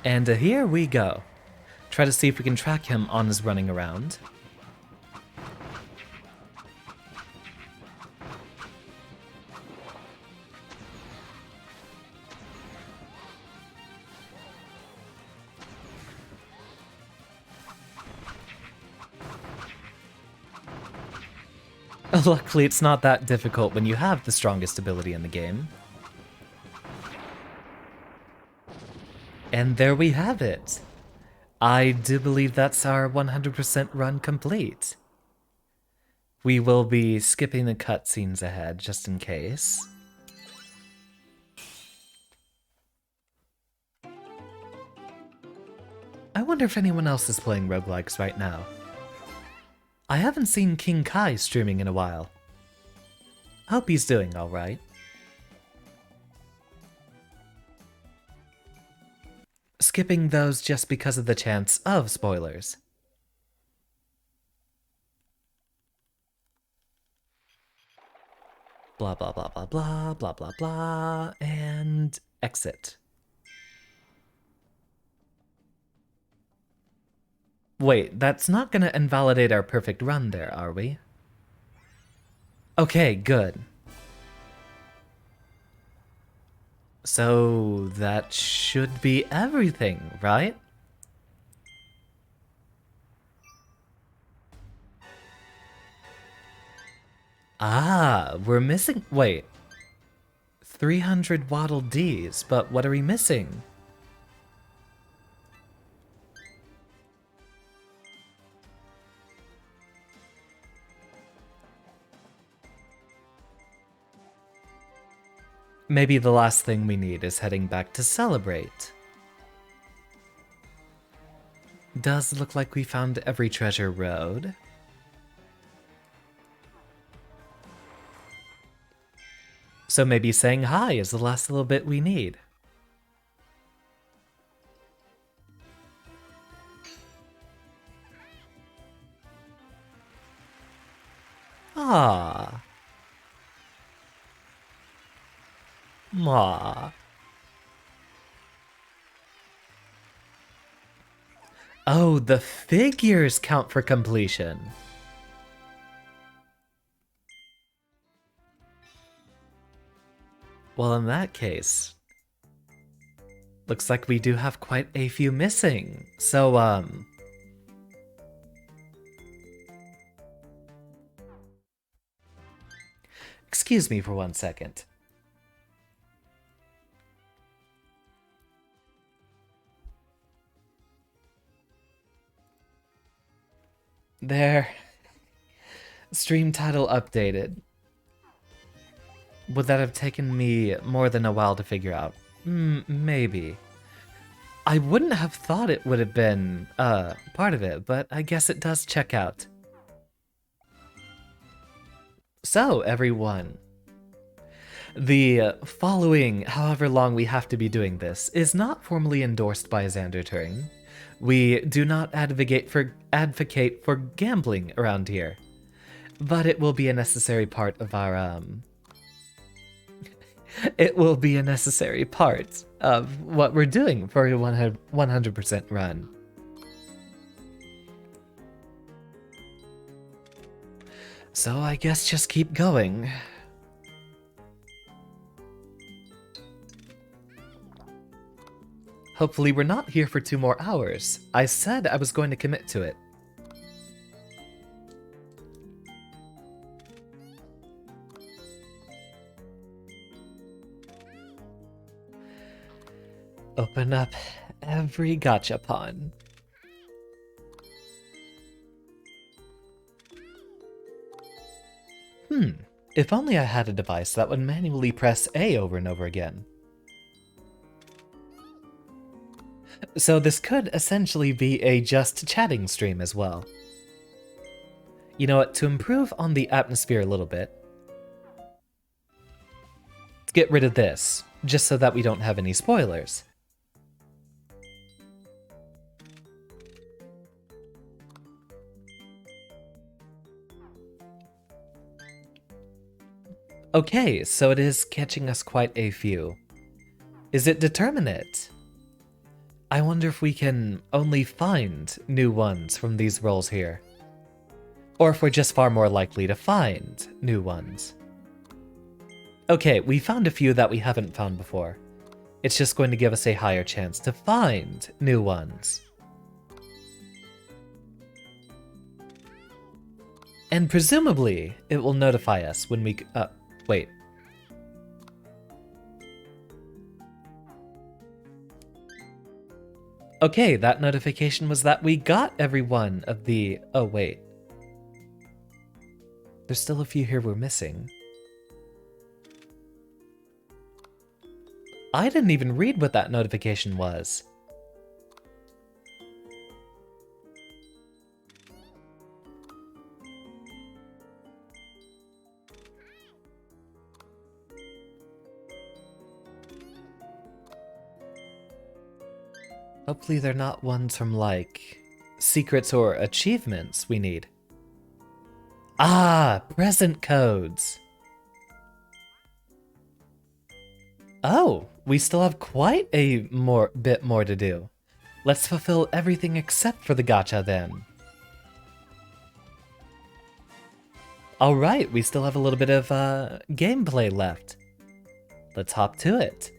And here we go. Try to see if we can track him on his running around. Luckily, it's not that difficult when you have the strongest ability in the game. And there we have it. I do believe that's our 100% run complete. We will be skipping the cutscenes ahead, just in case. I wonder if anyone else is playing roguelikes right now. I haven't seen King Kai streaming in a while. Hope he's doing alright. Skipping those just because of the chance of spoilers. Blah blah blah blah blah blah blah blah, and exit. Wait, that's not gonna invalidate our perfect run there, are we? Okay, good. So that should be everything, right? Ah, we're missing... Wait. 300 Waddle Dees, but what are we missing? Maybe the last thing we need is heading back to celebrate. Does look like we found every treasure road. So maybe saying hi is the last little bit we need. Ah. Aw. Oh, the figures count for completion. Well, in that case, looks like we do have quite a few missing. So, excuse me for 1 second. There. Stream title updated. Would that have taken me more than a while to figure out? Maybe. I wouldn't have thought it would have been, part of it, but I guess it does check out. So, everyone. The following, however long we have to be doing this, is not formally endorsed by Xander Turing. We do not advocate for gambling around here, but it will be a necessary part of our it will be a necessary part of what we're doing for a 100% run. So I guess just keep going. Hopefully we're not here for 2 more hours. I said I was going to commit to it. Open up every gachapon. If only I had a device that would manually press A over and over again. So this could essentially be a just chatting stream as well. You know what, to improve on the atmosphere a little bit, let's get rid of this, just so that we don't have any spoilers. Okay, so it is catching us quite a few. Is it determinate? I wonder if we can only find new ones from these rolls here. Or if we're just far more likely to find new ones. Okay, we found a few that we haven't found before. It's just going to give us a higher chance to find new ones. And presumably, it will notify us when we... wait. Okay, that notification was that we got every one of the... Oh, wait. There's still a few here we're missing. I didn't even read what that notification was. Hopefully they're not ones from, like, secrets or achievements we need. Ah, present codes. Oh, we still have quite a bit more to do. Let's fulfill everything except for the gacha then. Alright, we still have a little bit of gameplay left. Let's hop to it.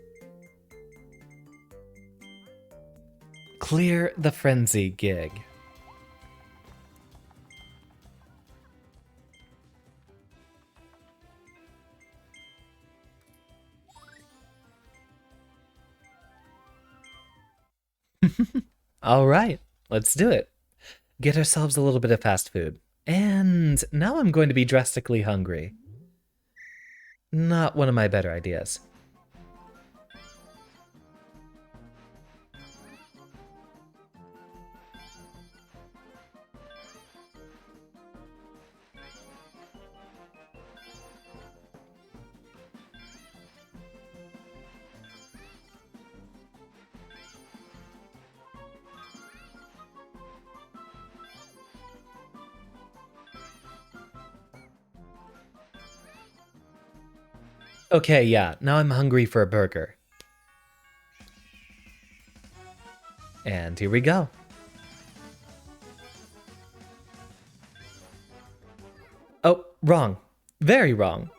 Clear the frenzy gig. Alright, let's do it. Get ourselves a little bit of fast food. And now I'm going to be drastically hungry. Not one of my better ideas. Okay, yeah, now I'm hungry for a burger. And here we go. wrong. Very wrong.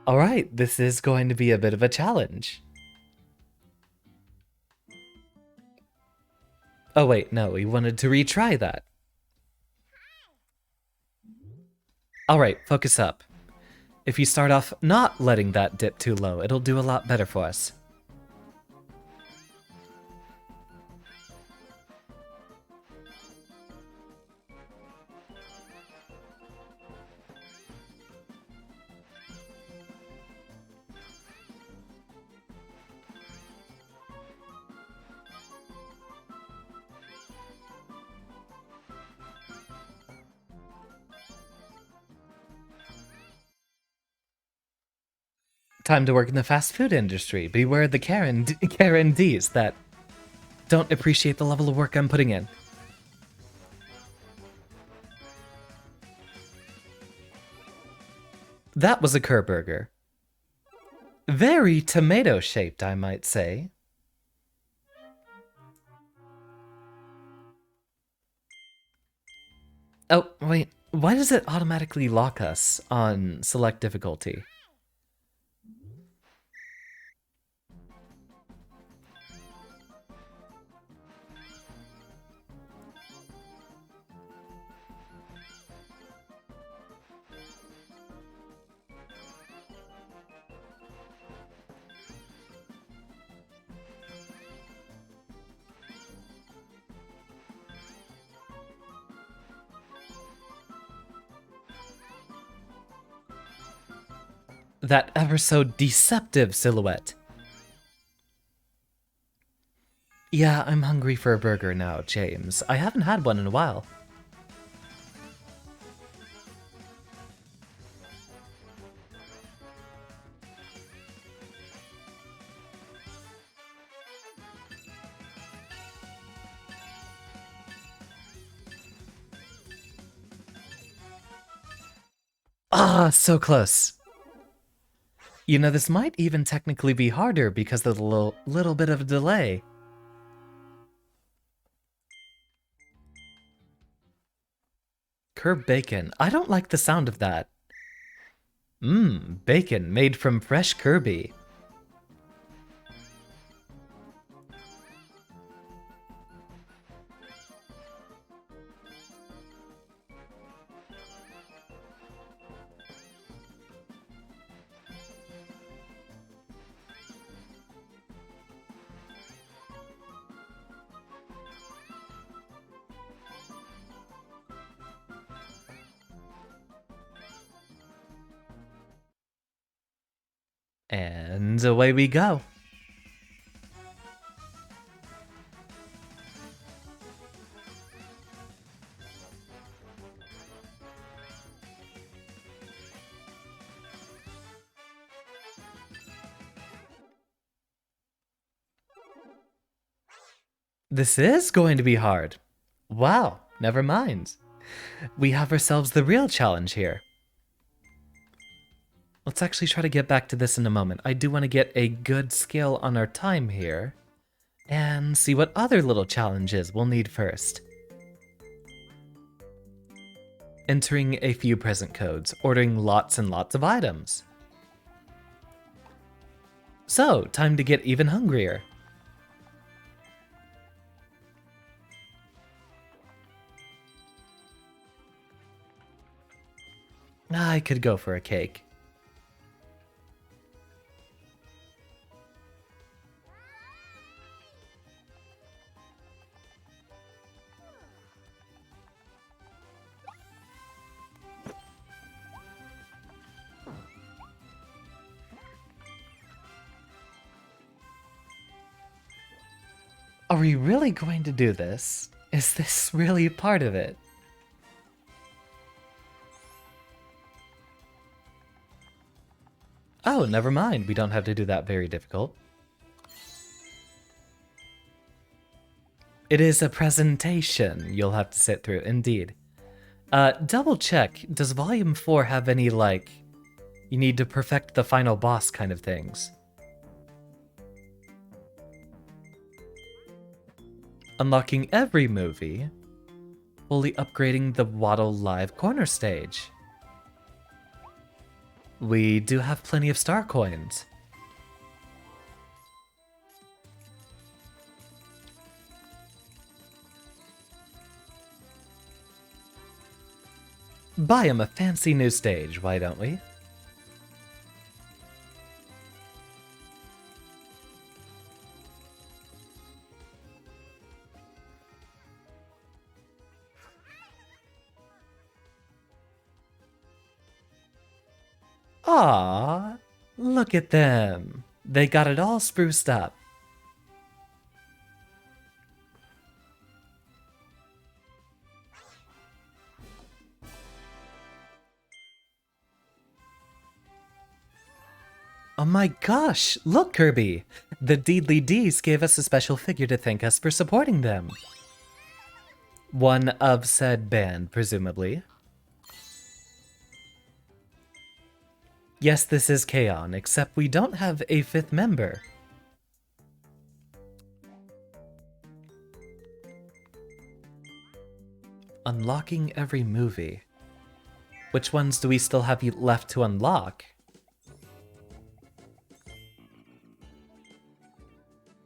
Alright, this is going to be a bit of a challenge. Oh wait, no, we wanted to retry that. Alright, focus up. If you start off not letting that dip too low, it'll do a lot better for us. Time to work in the fast food industry. Beware the Karen D's that don't appreciate the level of work I'm putting in. That was a Kerburger. Very tomato-shaped, I might say. Oh, wait. Why does it automatically lock us on select difficulty? That ever so deceptive silhouette. Yeah, I'm hungry for a burger now, James. I haven't had one in a while. Ah, so close. You know, this might even technically be harder because of the little bit of a delay. Curb bacon. I don't like the sound of that. Mmm, bacon made from fresh Kirby. And away we go. This is going to be hard. Wow, never mind. We have ourselves the real challenge here. Let's actually try to get back to this in a moment. I do want to get a good scale on our time here and see what other little challenges we'll need first. Entering a few present codes, ordering lots and lots of items. So, time to get even hungrier. I could go for a cake. Are we really going to do this? Is this really part of it? Oh, never mind. We don't have to do that very difficult. It is a presentation you'll have to sit through, indeed. Double check, does Volume 4 have any, like, you need to perfect the final boss kind of things? Unlocking every movie, fully upgrading the Waddle Live corner stage. We do have plenty of star coins. Buy him a fancy new stage, why don't we? Aww, look at them. They got it all spruced up. Oh my gosh, look Kirby! The Deedly D's gave us a special figure to thank us for supporting them. One of said band, presumably. Yes, this is Kaon, except we don't have a 5th member. Unlocking every movie. Which ones do we still have left to unlock?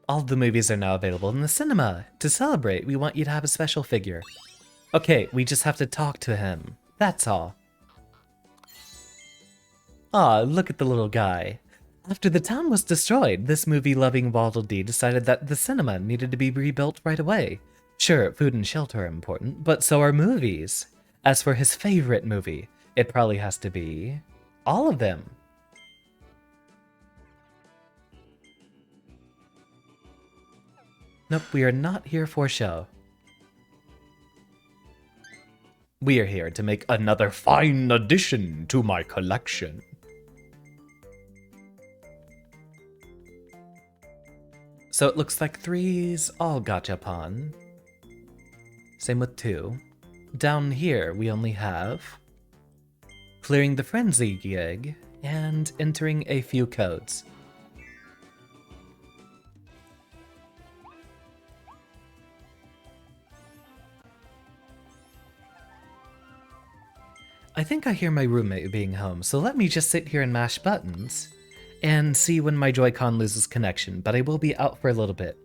All the movies are now available in the cinema. To celebrate, we want you to have a special figure. Okay, we just have to talk to him. That's all. Aw, look at the little guy. After the town was destroyed, this movie-loving Waddle Dee decided that the cinema needed to be rebuilt right away. Sure, food and shelter are important, but so are movies. As for his favorite movie, it probably has to be all of them. Nope, we are not here for show. We are here to make another fine addition to my collection. So it looks like 3's all gachapon. Same with 2. Down here we only have clearing the frenzy gig and entering a few codes. I think I hear my roommate being home, so let me just sit here and mash buttons and see when my Joy-Con loses connection, but I will be out for a little bit.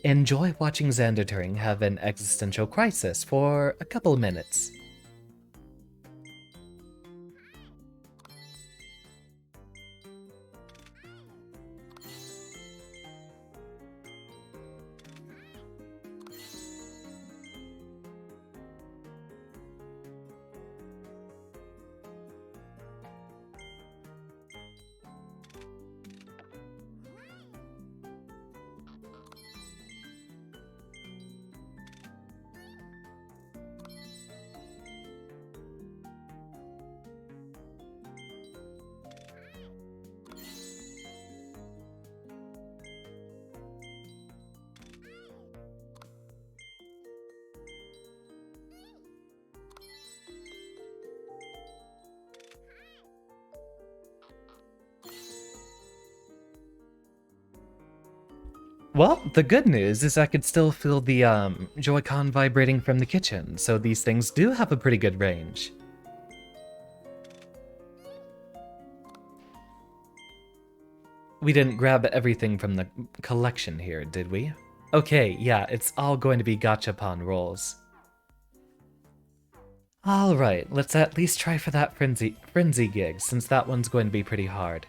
Enjoy watching Xander Turing have an existential crisis for a couple of minutes. Well, the good news is I could still feel the Joy-Con vibrating from the kitchen, so these things do have a pretty good range. We didn't grab everything from the collection here, did we? Okay, yeah, it's all going to be gachapon rolls. Alright, let's at least try for that frenzy gig, since that one's going to be pretty hard.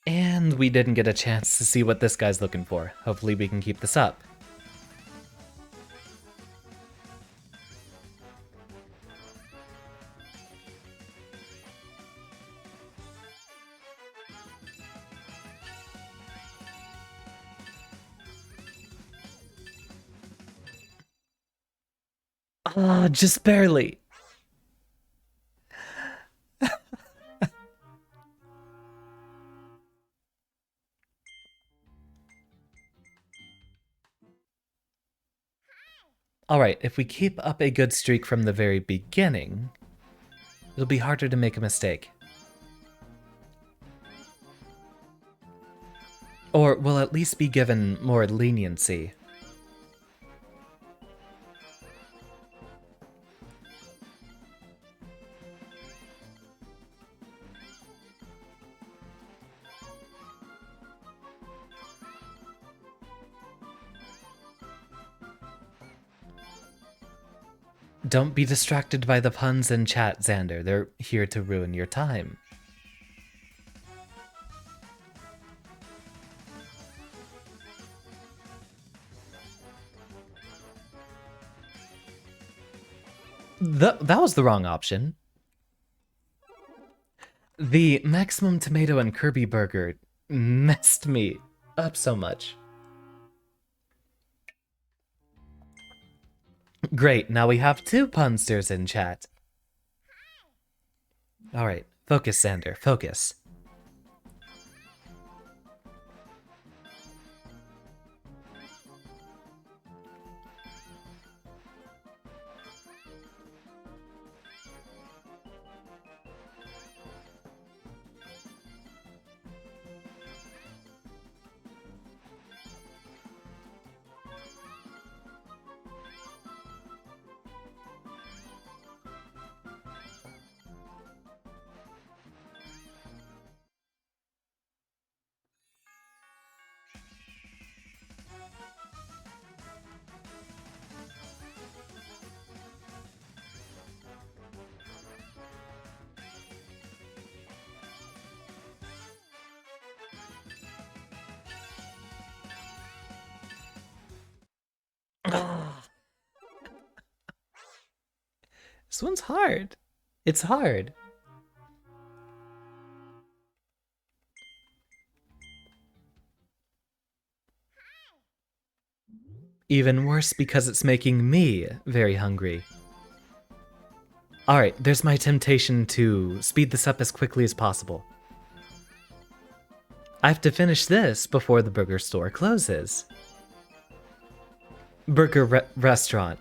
And we didn't get a chance to see what this guy's looking for. Hopefully we can keep this up. Ah, just barely. Alright, if we keep up a good streak from the very beginning, it'll be harder to make a mistake. Or we'll at least be given more leniency. Don't be distracted by the puns in chat, Xander. They're here to ruin your time. That was the wrong option. The maximum tomato and Kirby burger messed me up so much. Great, now we have 2 punsters in chat. Alright, focus, Xander, focus. This one's hard. It's hard. Even worse because it's making me very hungry. Alright, there's my temptation to speed this up as quickly as possible. I have to finish this before the burger store closes. Burger restaurant.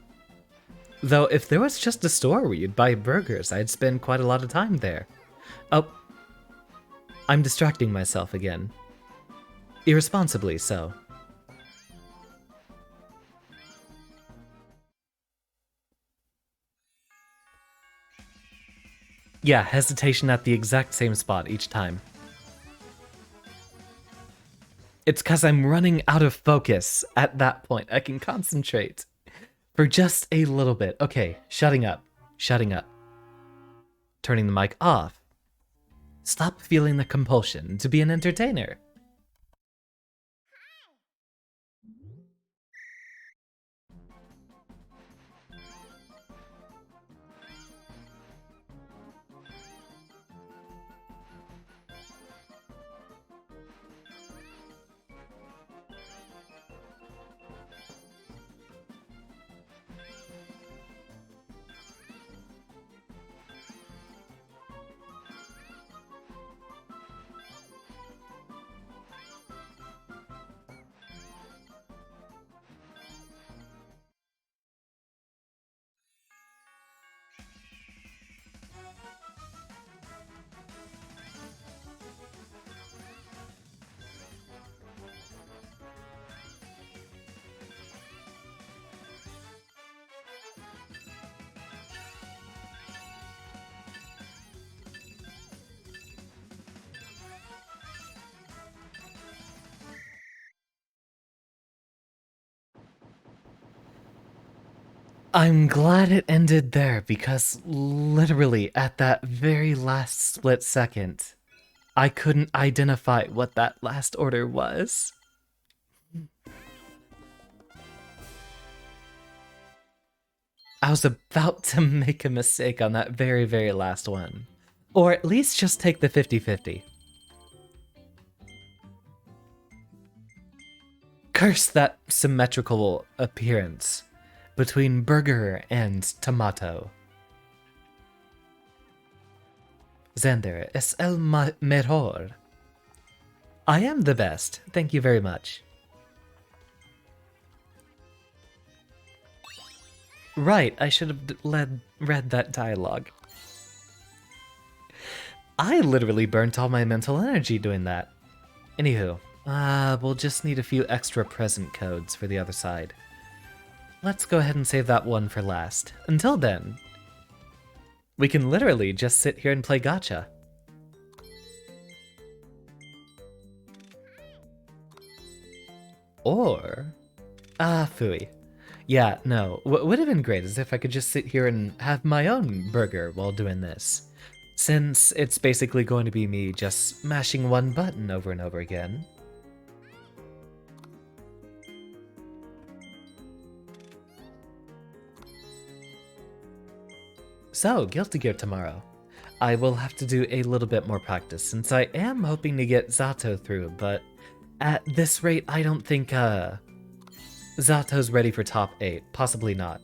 Though if there was just a store where you'd buy burgers, I'd spend quite a lot of time there. Oh, I'm distracting myself again. Irresponsibly so. Yeah, hesitation at the exact same spot each time. It's because I'm running out of focus at that point. I can concentrate for just a little bit. Okay, shutting up. Shutting up. Turning the mic off. Stop feeling the compulsion to be an entertainer. I'm glad it ended there because literally at that very last split second, I couldn't identify what that last order was. I was about to make a mistake on that very, very last one. Or at least just take the 50-50. Curse that symmetrical appearance. between burger and tomato. Xander es el mejor. I am the best. Thank you very much. Right, I should have read that dialogue. I literally burnt all my mental energy doing that. Anywho, we'll just need a few extra present codes for the other side. Let's go ahead and save that one for last. Until then, we can literally just sit here and play gacha. Or... phooey. Yeah, no, what would have been great is if I could just sit here and have my own burger while doing this. Since it's basically going to be me just mashing one button over and over again. So, Guilty Gear tomorrow. I will have to do a little bit more practice since I am hoping to get Zato through, but at this rate I don't think Zato's ready for top 8, possibly not.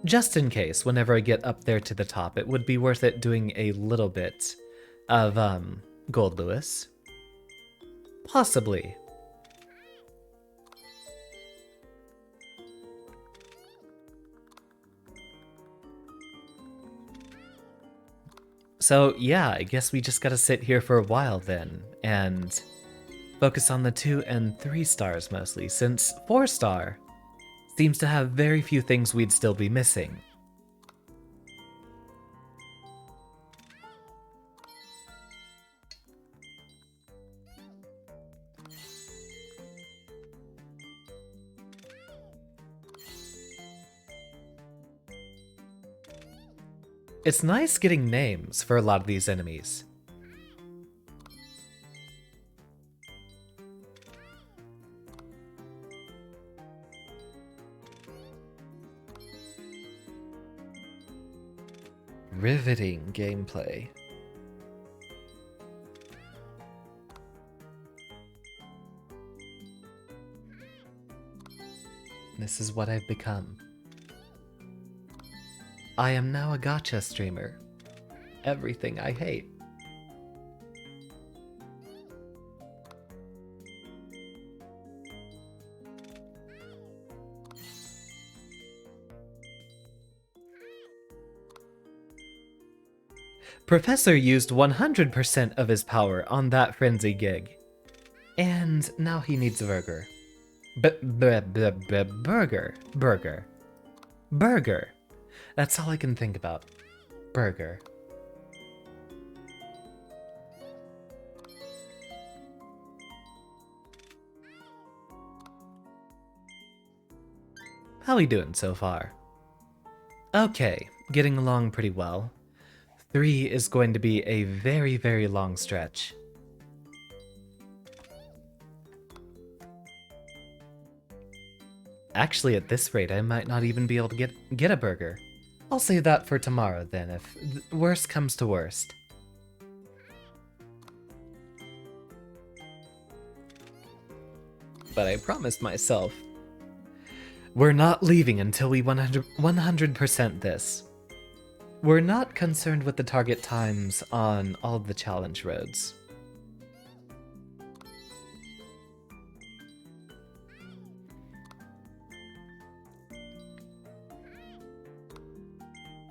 Just in case, whenever I get up there to the top, it would be worth it doing a little bit of, Gold Lewis. Possibly. So yeah, I guess we just gotta sit here for a while then, and focus on the 2 and 3 stars mostly, since 4 star seems to have very few things we'd still be missing. It's nice getting names for a lot of these enemies. Riveting gameplay. This is what I've become. I am now a gacha streamer. Everything I hate. Professor used 100% of his power on that frenzy gig. And now he needs a burger. Burger. That's all I can think about. Burger. How we doing so far? Okay, getting along pretty well. 3 is going to be a very, very long stretch. Actually, at this rate, I might not even be able to get a burger. I'll save that for tomorrow then, if worst comes to worst. But I promised myself, we're not leaving until we 100% this. We're not concerned with the target times on all of the challenge roads.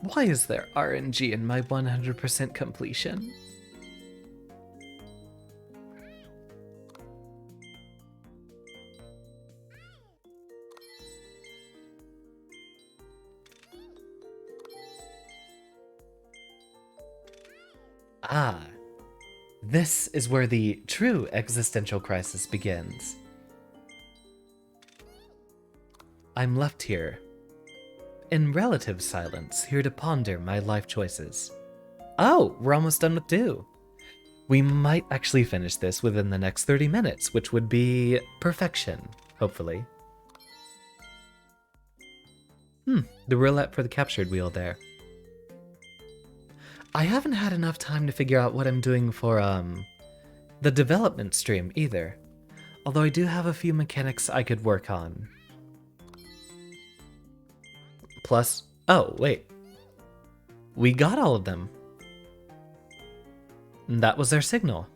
Why is there RNG in my 100% completion? Ah, this is where the true existential crisis begins. I'm left here, in relative silence, here to ponder my life choices. Oh, we're almost done with 2. We might actually finish this within the next 30 minutes, which would be perfection, hopefully. The roulette for the captured wheel there. I haven't had enough time to figure out what I'm doing for, the development stream either. Although I do have a few mechanics I could work on. Plus, oh, wait. We got all of them. That was our signal.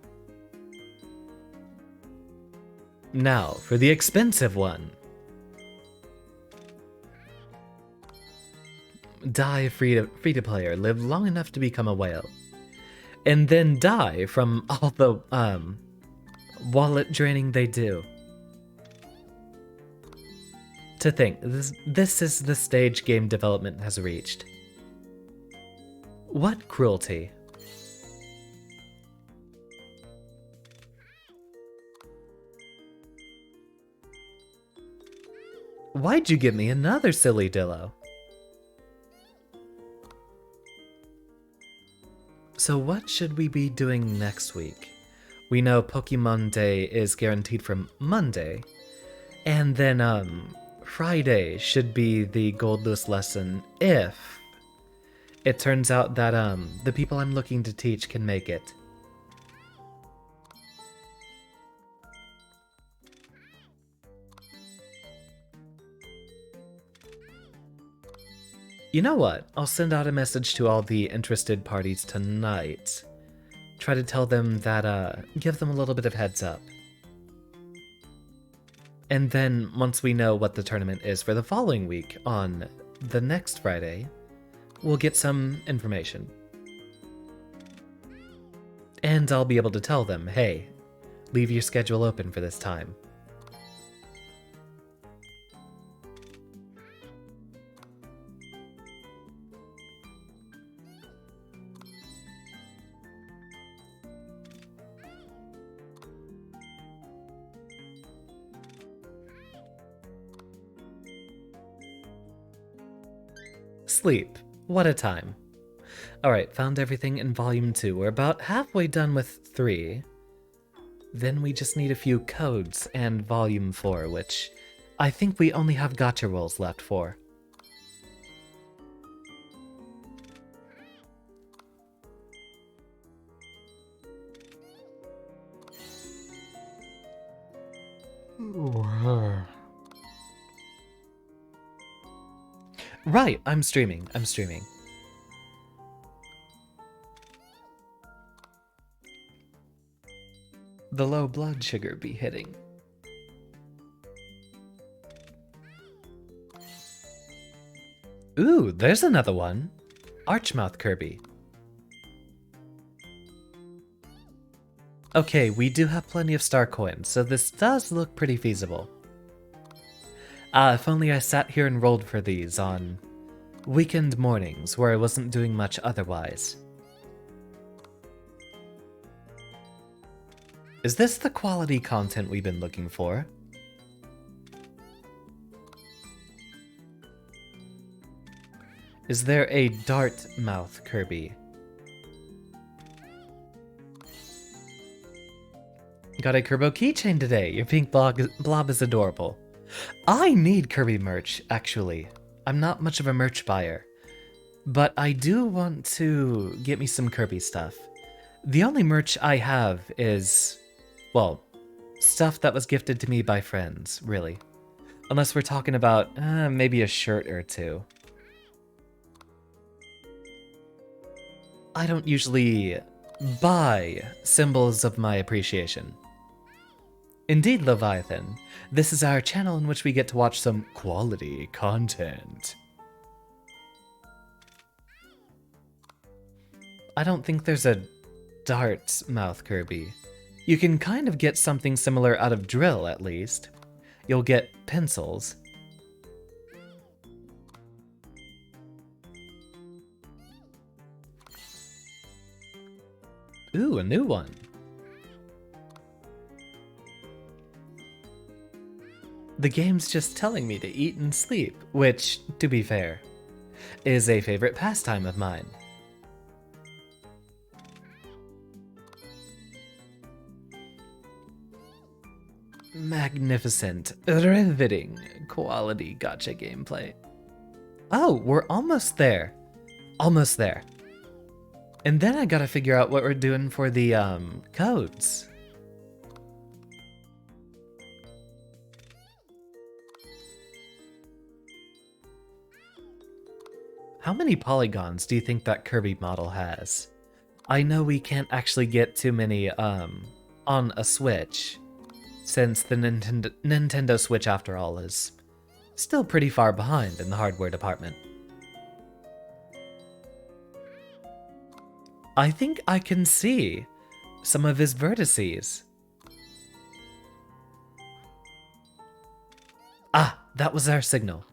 Now, for the expensive one. Die free to play or live long enough to become a whale. And then die from all the, wallet draining they do. To think, this is the stage game development has reached. What cruelty. Why'd you give me another silly dillo? So what should we be doing next week? We know Pokemon Day is guaranteed from Monday, and then Friday should be the Goldless lesson if it turns out that the people I'm looking to teach can make it. You know what? I'll send out a message to all the interested parties tonight. Try to tell them that, give them a little bit of heads up. And then, once we know what the tournament is for the following week, on the next Friday, we'll get some information. And I'll be able to tell them, hey, leave your schedule open for this time. Sleep. What a time. Alright, found everything in Volume 2. We're about halfway done with 3. Then we just need a few codes and Volume 4, which I think we only have gacha rolls left for. Right, I'm streaming. The low blood sugar be hitting. Ooh, there's another one. Archmouth Kirby. Okay, we do have plenty of star coins, so this does look pretty feasible. If only I sat here and rolled for these on weekend mornings where I wasn't doing much otherwise. Is this the quality content we've been looking for? Is there a Dartmouth Kirby? Got a Kirbo keychain today. Your pink blob is adorable. I need Kirby merch, actually. I'm not much of a merch buyer, but I do want to get me some Kirby stuff. The only merch I have is, well, stuff that was gifted to me by friends, really. Unless we're talking about maybe a shirt or two. I don't usually buy symbols of my appreciation. Indeed, Leviathan. This is our channel in which we get to watch some quality content. I don't think there's a Dartmouth Kirby. You can kind of get something similar out of Drill, at least. You'll get pencils. Ooh, a new one. The game's just telling me to eat and sleep, which, to be fair, is a favorite pastime of mine. Magnificent, riveting, quality gacha gameplay. Oh, we're almost there. Almost there. And then I gotta figure out what we're doing for the, codes. How many polygons do you think that Kirby model has? I know we can't actually get too many on a Switch, since the Nintendo Switch, after all, is still pretty far behind in the hardware department. I think I can see some of his vertices. Ah, that was our signal.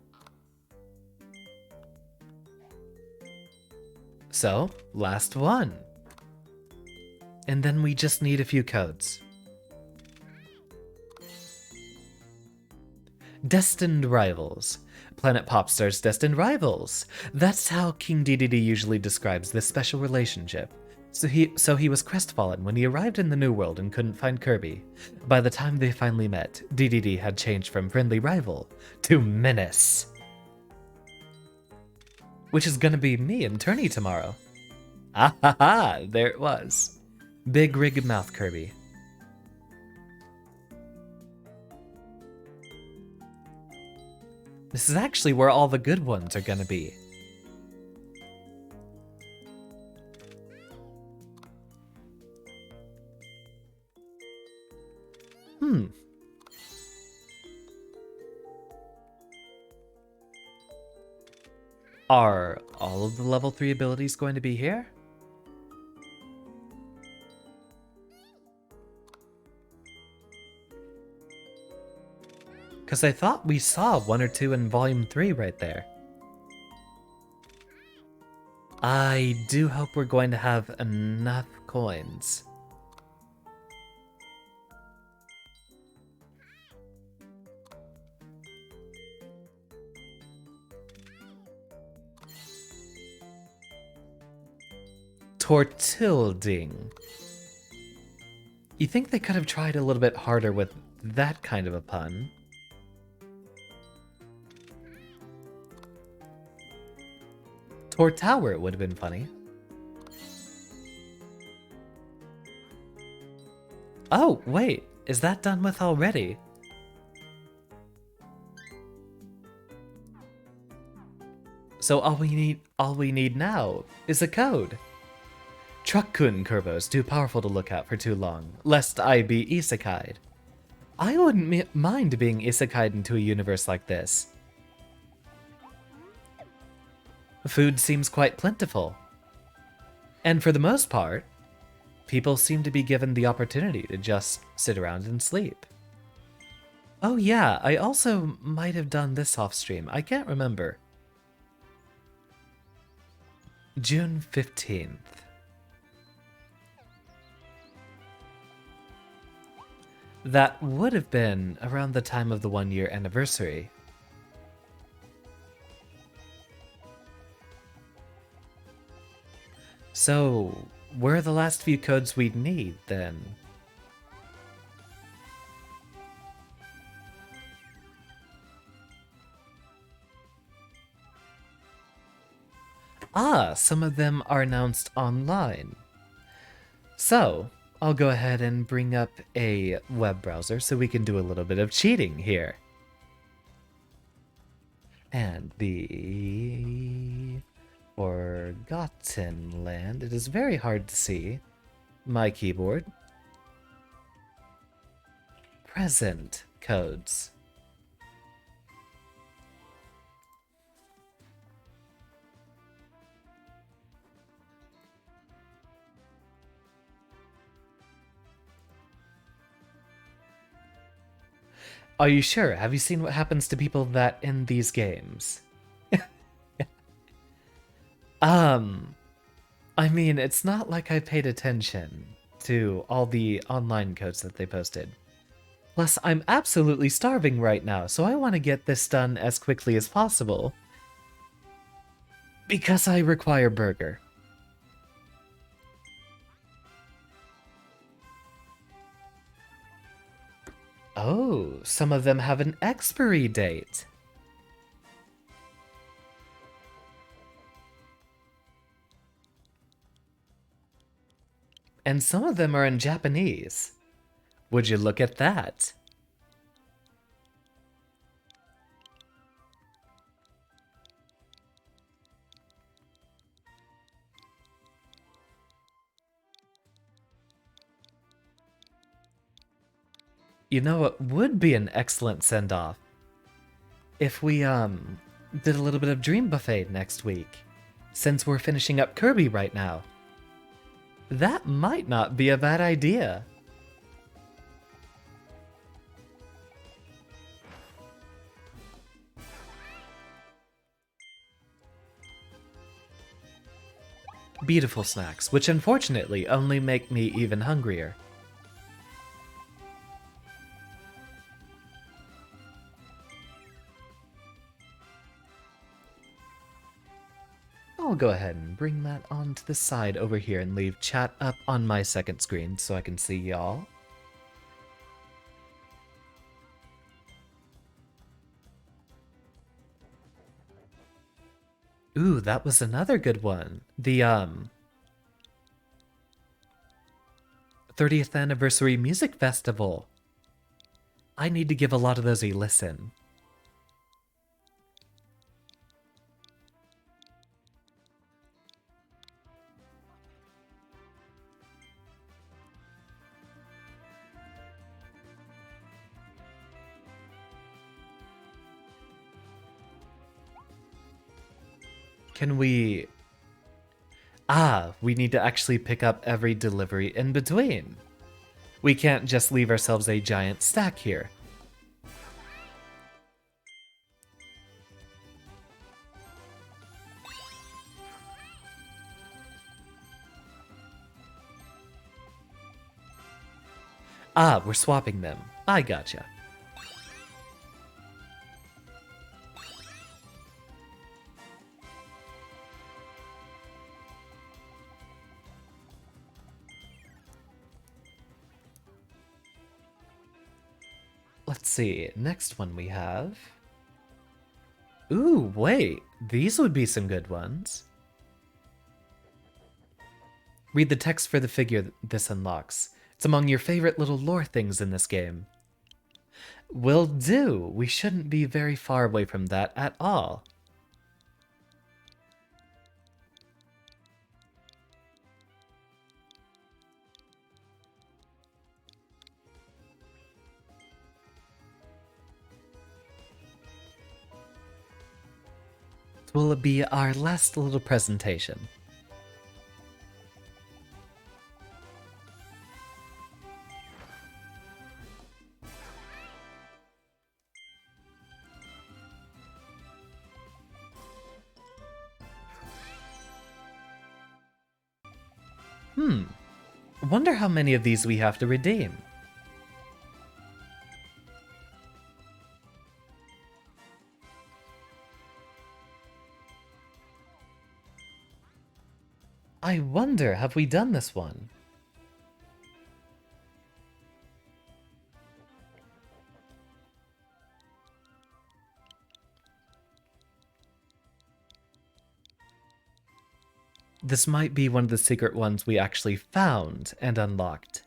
So, last one. And then we just need a few codes. Destined Rivals. Planet Popstar's Destined Rivals. That's how King Dedede usually describes this special relationship. So he was crestfallen when he arrived in the New World and couldn't find Kirby. By the time they finally met, Dedede had changed from friendly rival to menace. Which is gonna be me and Turney tomorrow. Ah ha ha, there it was. Big rig mouth Kirby. This is actually where all the good ones are gonna be. Are all of the level 3 abilities going to be here? Because I thought we saw 1 or 2 in Volume 3 right there. I do hope we're going to have enough coins. Tortilding. You think they could have tried a little bit harder with that kind of a pun? Tortower would have been funny. Oh, wait, is that done with already? So all we need now is a code. Truck-kun Kurbos too powerful to look at for too long, lest I be isekai'd. I wouldn't mind being isekai'd into a universe like this. Food seems quite plentiful. And for the most part, people seem to be given the opportunity to just sit around and sleep. Oh yeah, I also might have done this off stream, I can't remember. June 15th. That would have been around the time of the 1-year anniversary. So, where are the last few codes we'd need, then? Ah, some of them are announced online. So, I'll go ahead and bring up a web browser so we can do a little bit of cheating here. And the Forgotten Land. It is very hard to see. My keyboard. Present codes. Are you sure? Have you seen what happens to people that in these games? I mean, it's not like I paid attention to all the online codes that they posted. Plus, I'm absolutely starving right now, so I want to get this done as quickly as possible. Because I require burger. Oh, some of them have an expiry date. And some of them are in Japanese. Would you look at that? You know what would be an excellent send-off? If we, did a little bit of Dream Buffet next week, since we're finishing up Kirby right now. That might not be a bad idea. Beautiful snacks, which unfortunately only make me even hungrier. I'll go ahead and bring that onto the side over here and leave chat up on my second screen so I can see y'all. Ooh, that was another good one. The 30th Anniversary Music Festival. I need to give a lot of those a listen. Can we... we need to actually pick up every delivery in between. We can't just leave ourselves a giant stack here. We're swapping them. I gotcha. Let's see, next one we have... Ooh, wait, these would be some good ones. Read the text for the figure this unlocks. It's among your favorite little lore things in this game. Will do. We shouldn't be very far away from that at all. Will be our last little presentation. Wonder how many of these we have to redeem. I wonder, have we done this one? This might be one of the secret ones we actually found and unlocked.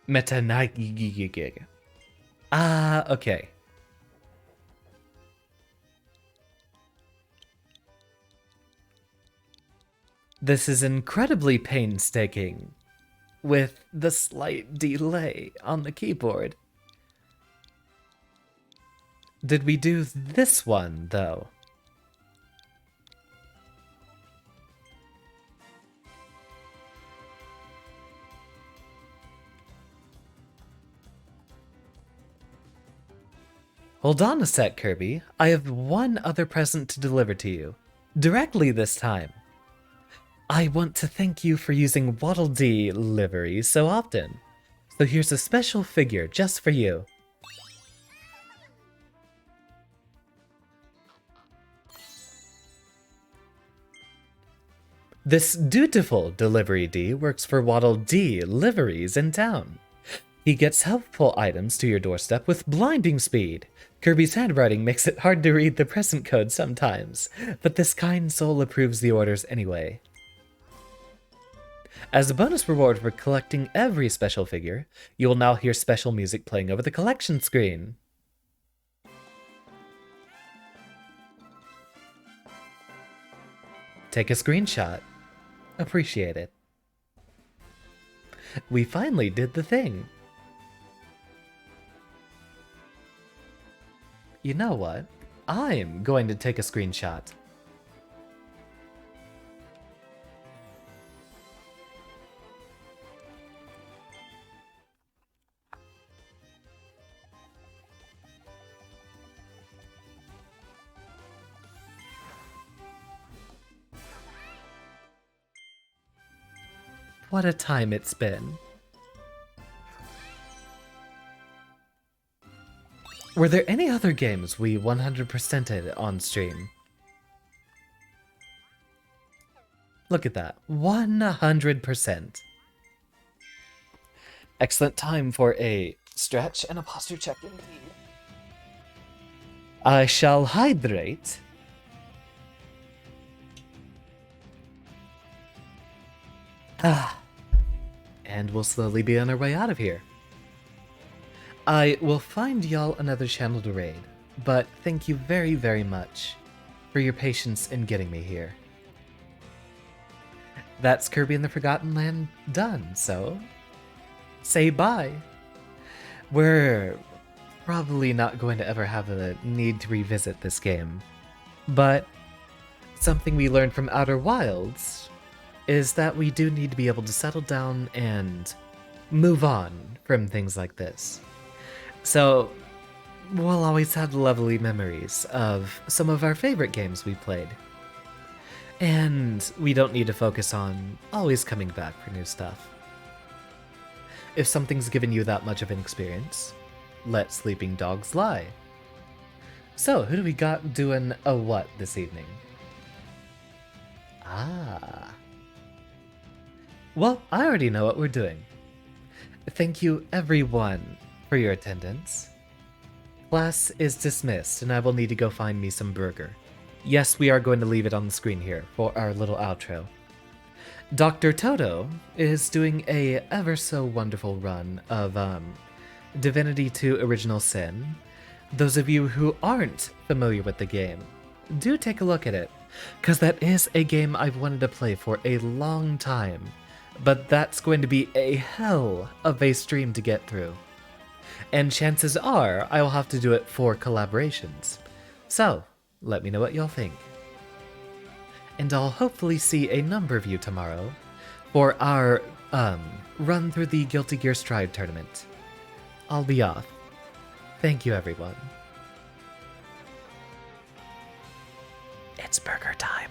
Meta-nigig. Okay. This is incredibly painstaking, with the slight delay on the keyboard. Did we do this one, though? Hold on a sec, Kirby. I have one other present to deliver to you. Directly this time. I want to thank you for using Waddle Dee livery so often. So here's a special figure just for you. This dutiful Delivery Dee works for Waddle Dee liveries in town. He gets helpful items to your doorstep with blinding speed. Kirby's handwriting makes it hard to read the present code sometimes, but this kind soul approves the orders anyway. As a bonus reward for collecting every special figure, you will now hear special music playing over the collection screen. Take a screenshot. Appreciate it. We finally did the thing. You know what? I'm going to take a screenshot. What a time it's been. Were there any other games we 100%ed on stream? Look at that, 100%. Excellent time for a stretch and a posture check indeed. I shall hydrate. And we'll slowly be on our way out of here. I will find y'all another channel to raid, but thank you very, very much for your patience in getting me here. That's Kirby in the Forgotten Land done, so say bye. We're probably not going to ever have a need to revisit this game, but something we learned from Outer Wilds is that we do need to be able to settle down and move on from things like this. So, we'll always have lovely memories of some of our favorite games we played. And we don't need to focus on always coming back for new stuff. If something's given you that much of an experience, let sleeping dogs lie. So, who do we got doing a what this evening? Well, I already know what we're doing. Thank you, everyone, for your attendance. Class is dismissed, and I will need to go find me some burger. Yes, we are going to leave it on the screen here for our little outro. Dr. Toto is doing a ever so wonderful run of Divinity 2 Original Sin. Those of you who aren't familiar with the game, do take a look at it, because that is a game I've wanted to play for a long time, but that's going to be a hell of a stream to get through. And chances are I will have to do it for collaborations. So, let me know what y'all think. And I'll hopefully see a number of you tomorrow for our run through the Guilty Gear Strive tournament. I'll be off. Thank you, everyone. It's burger time.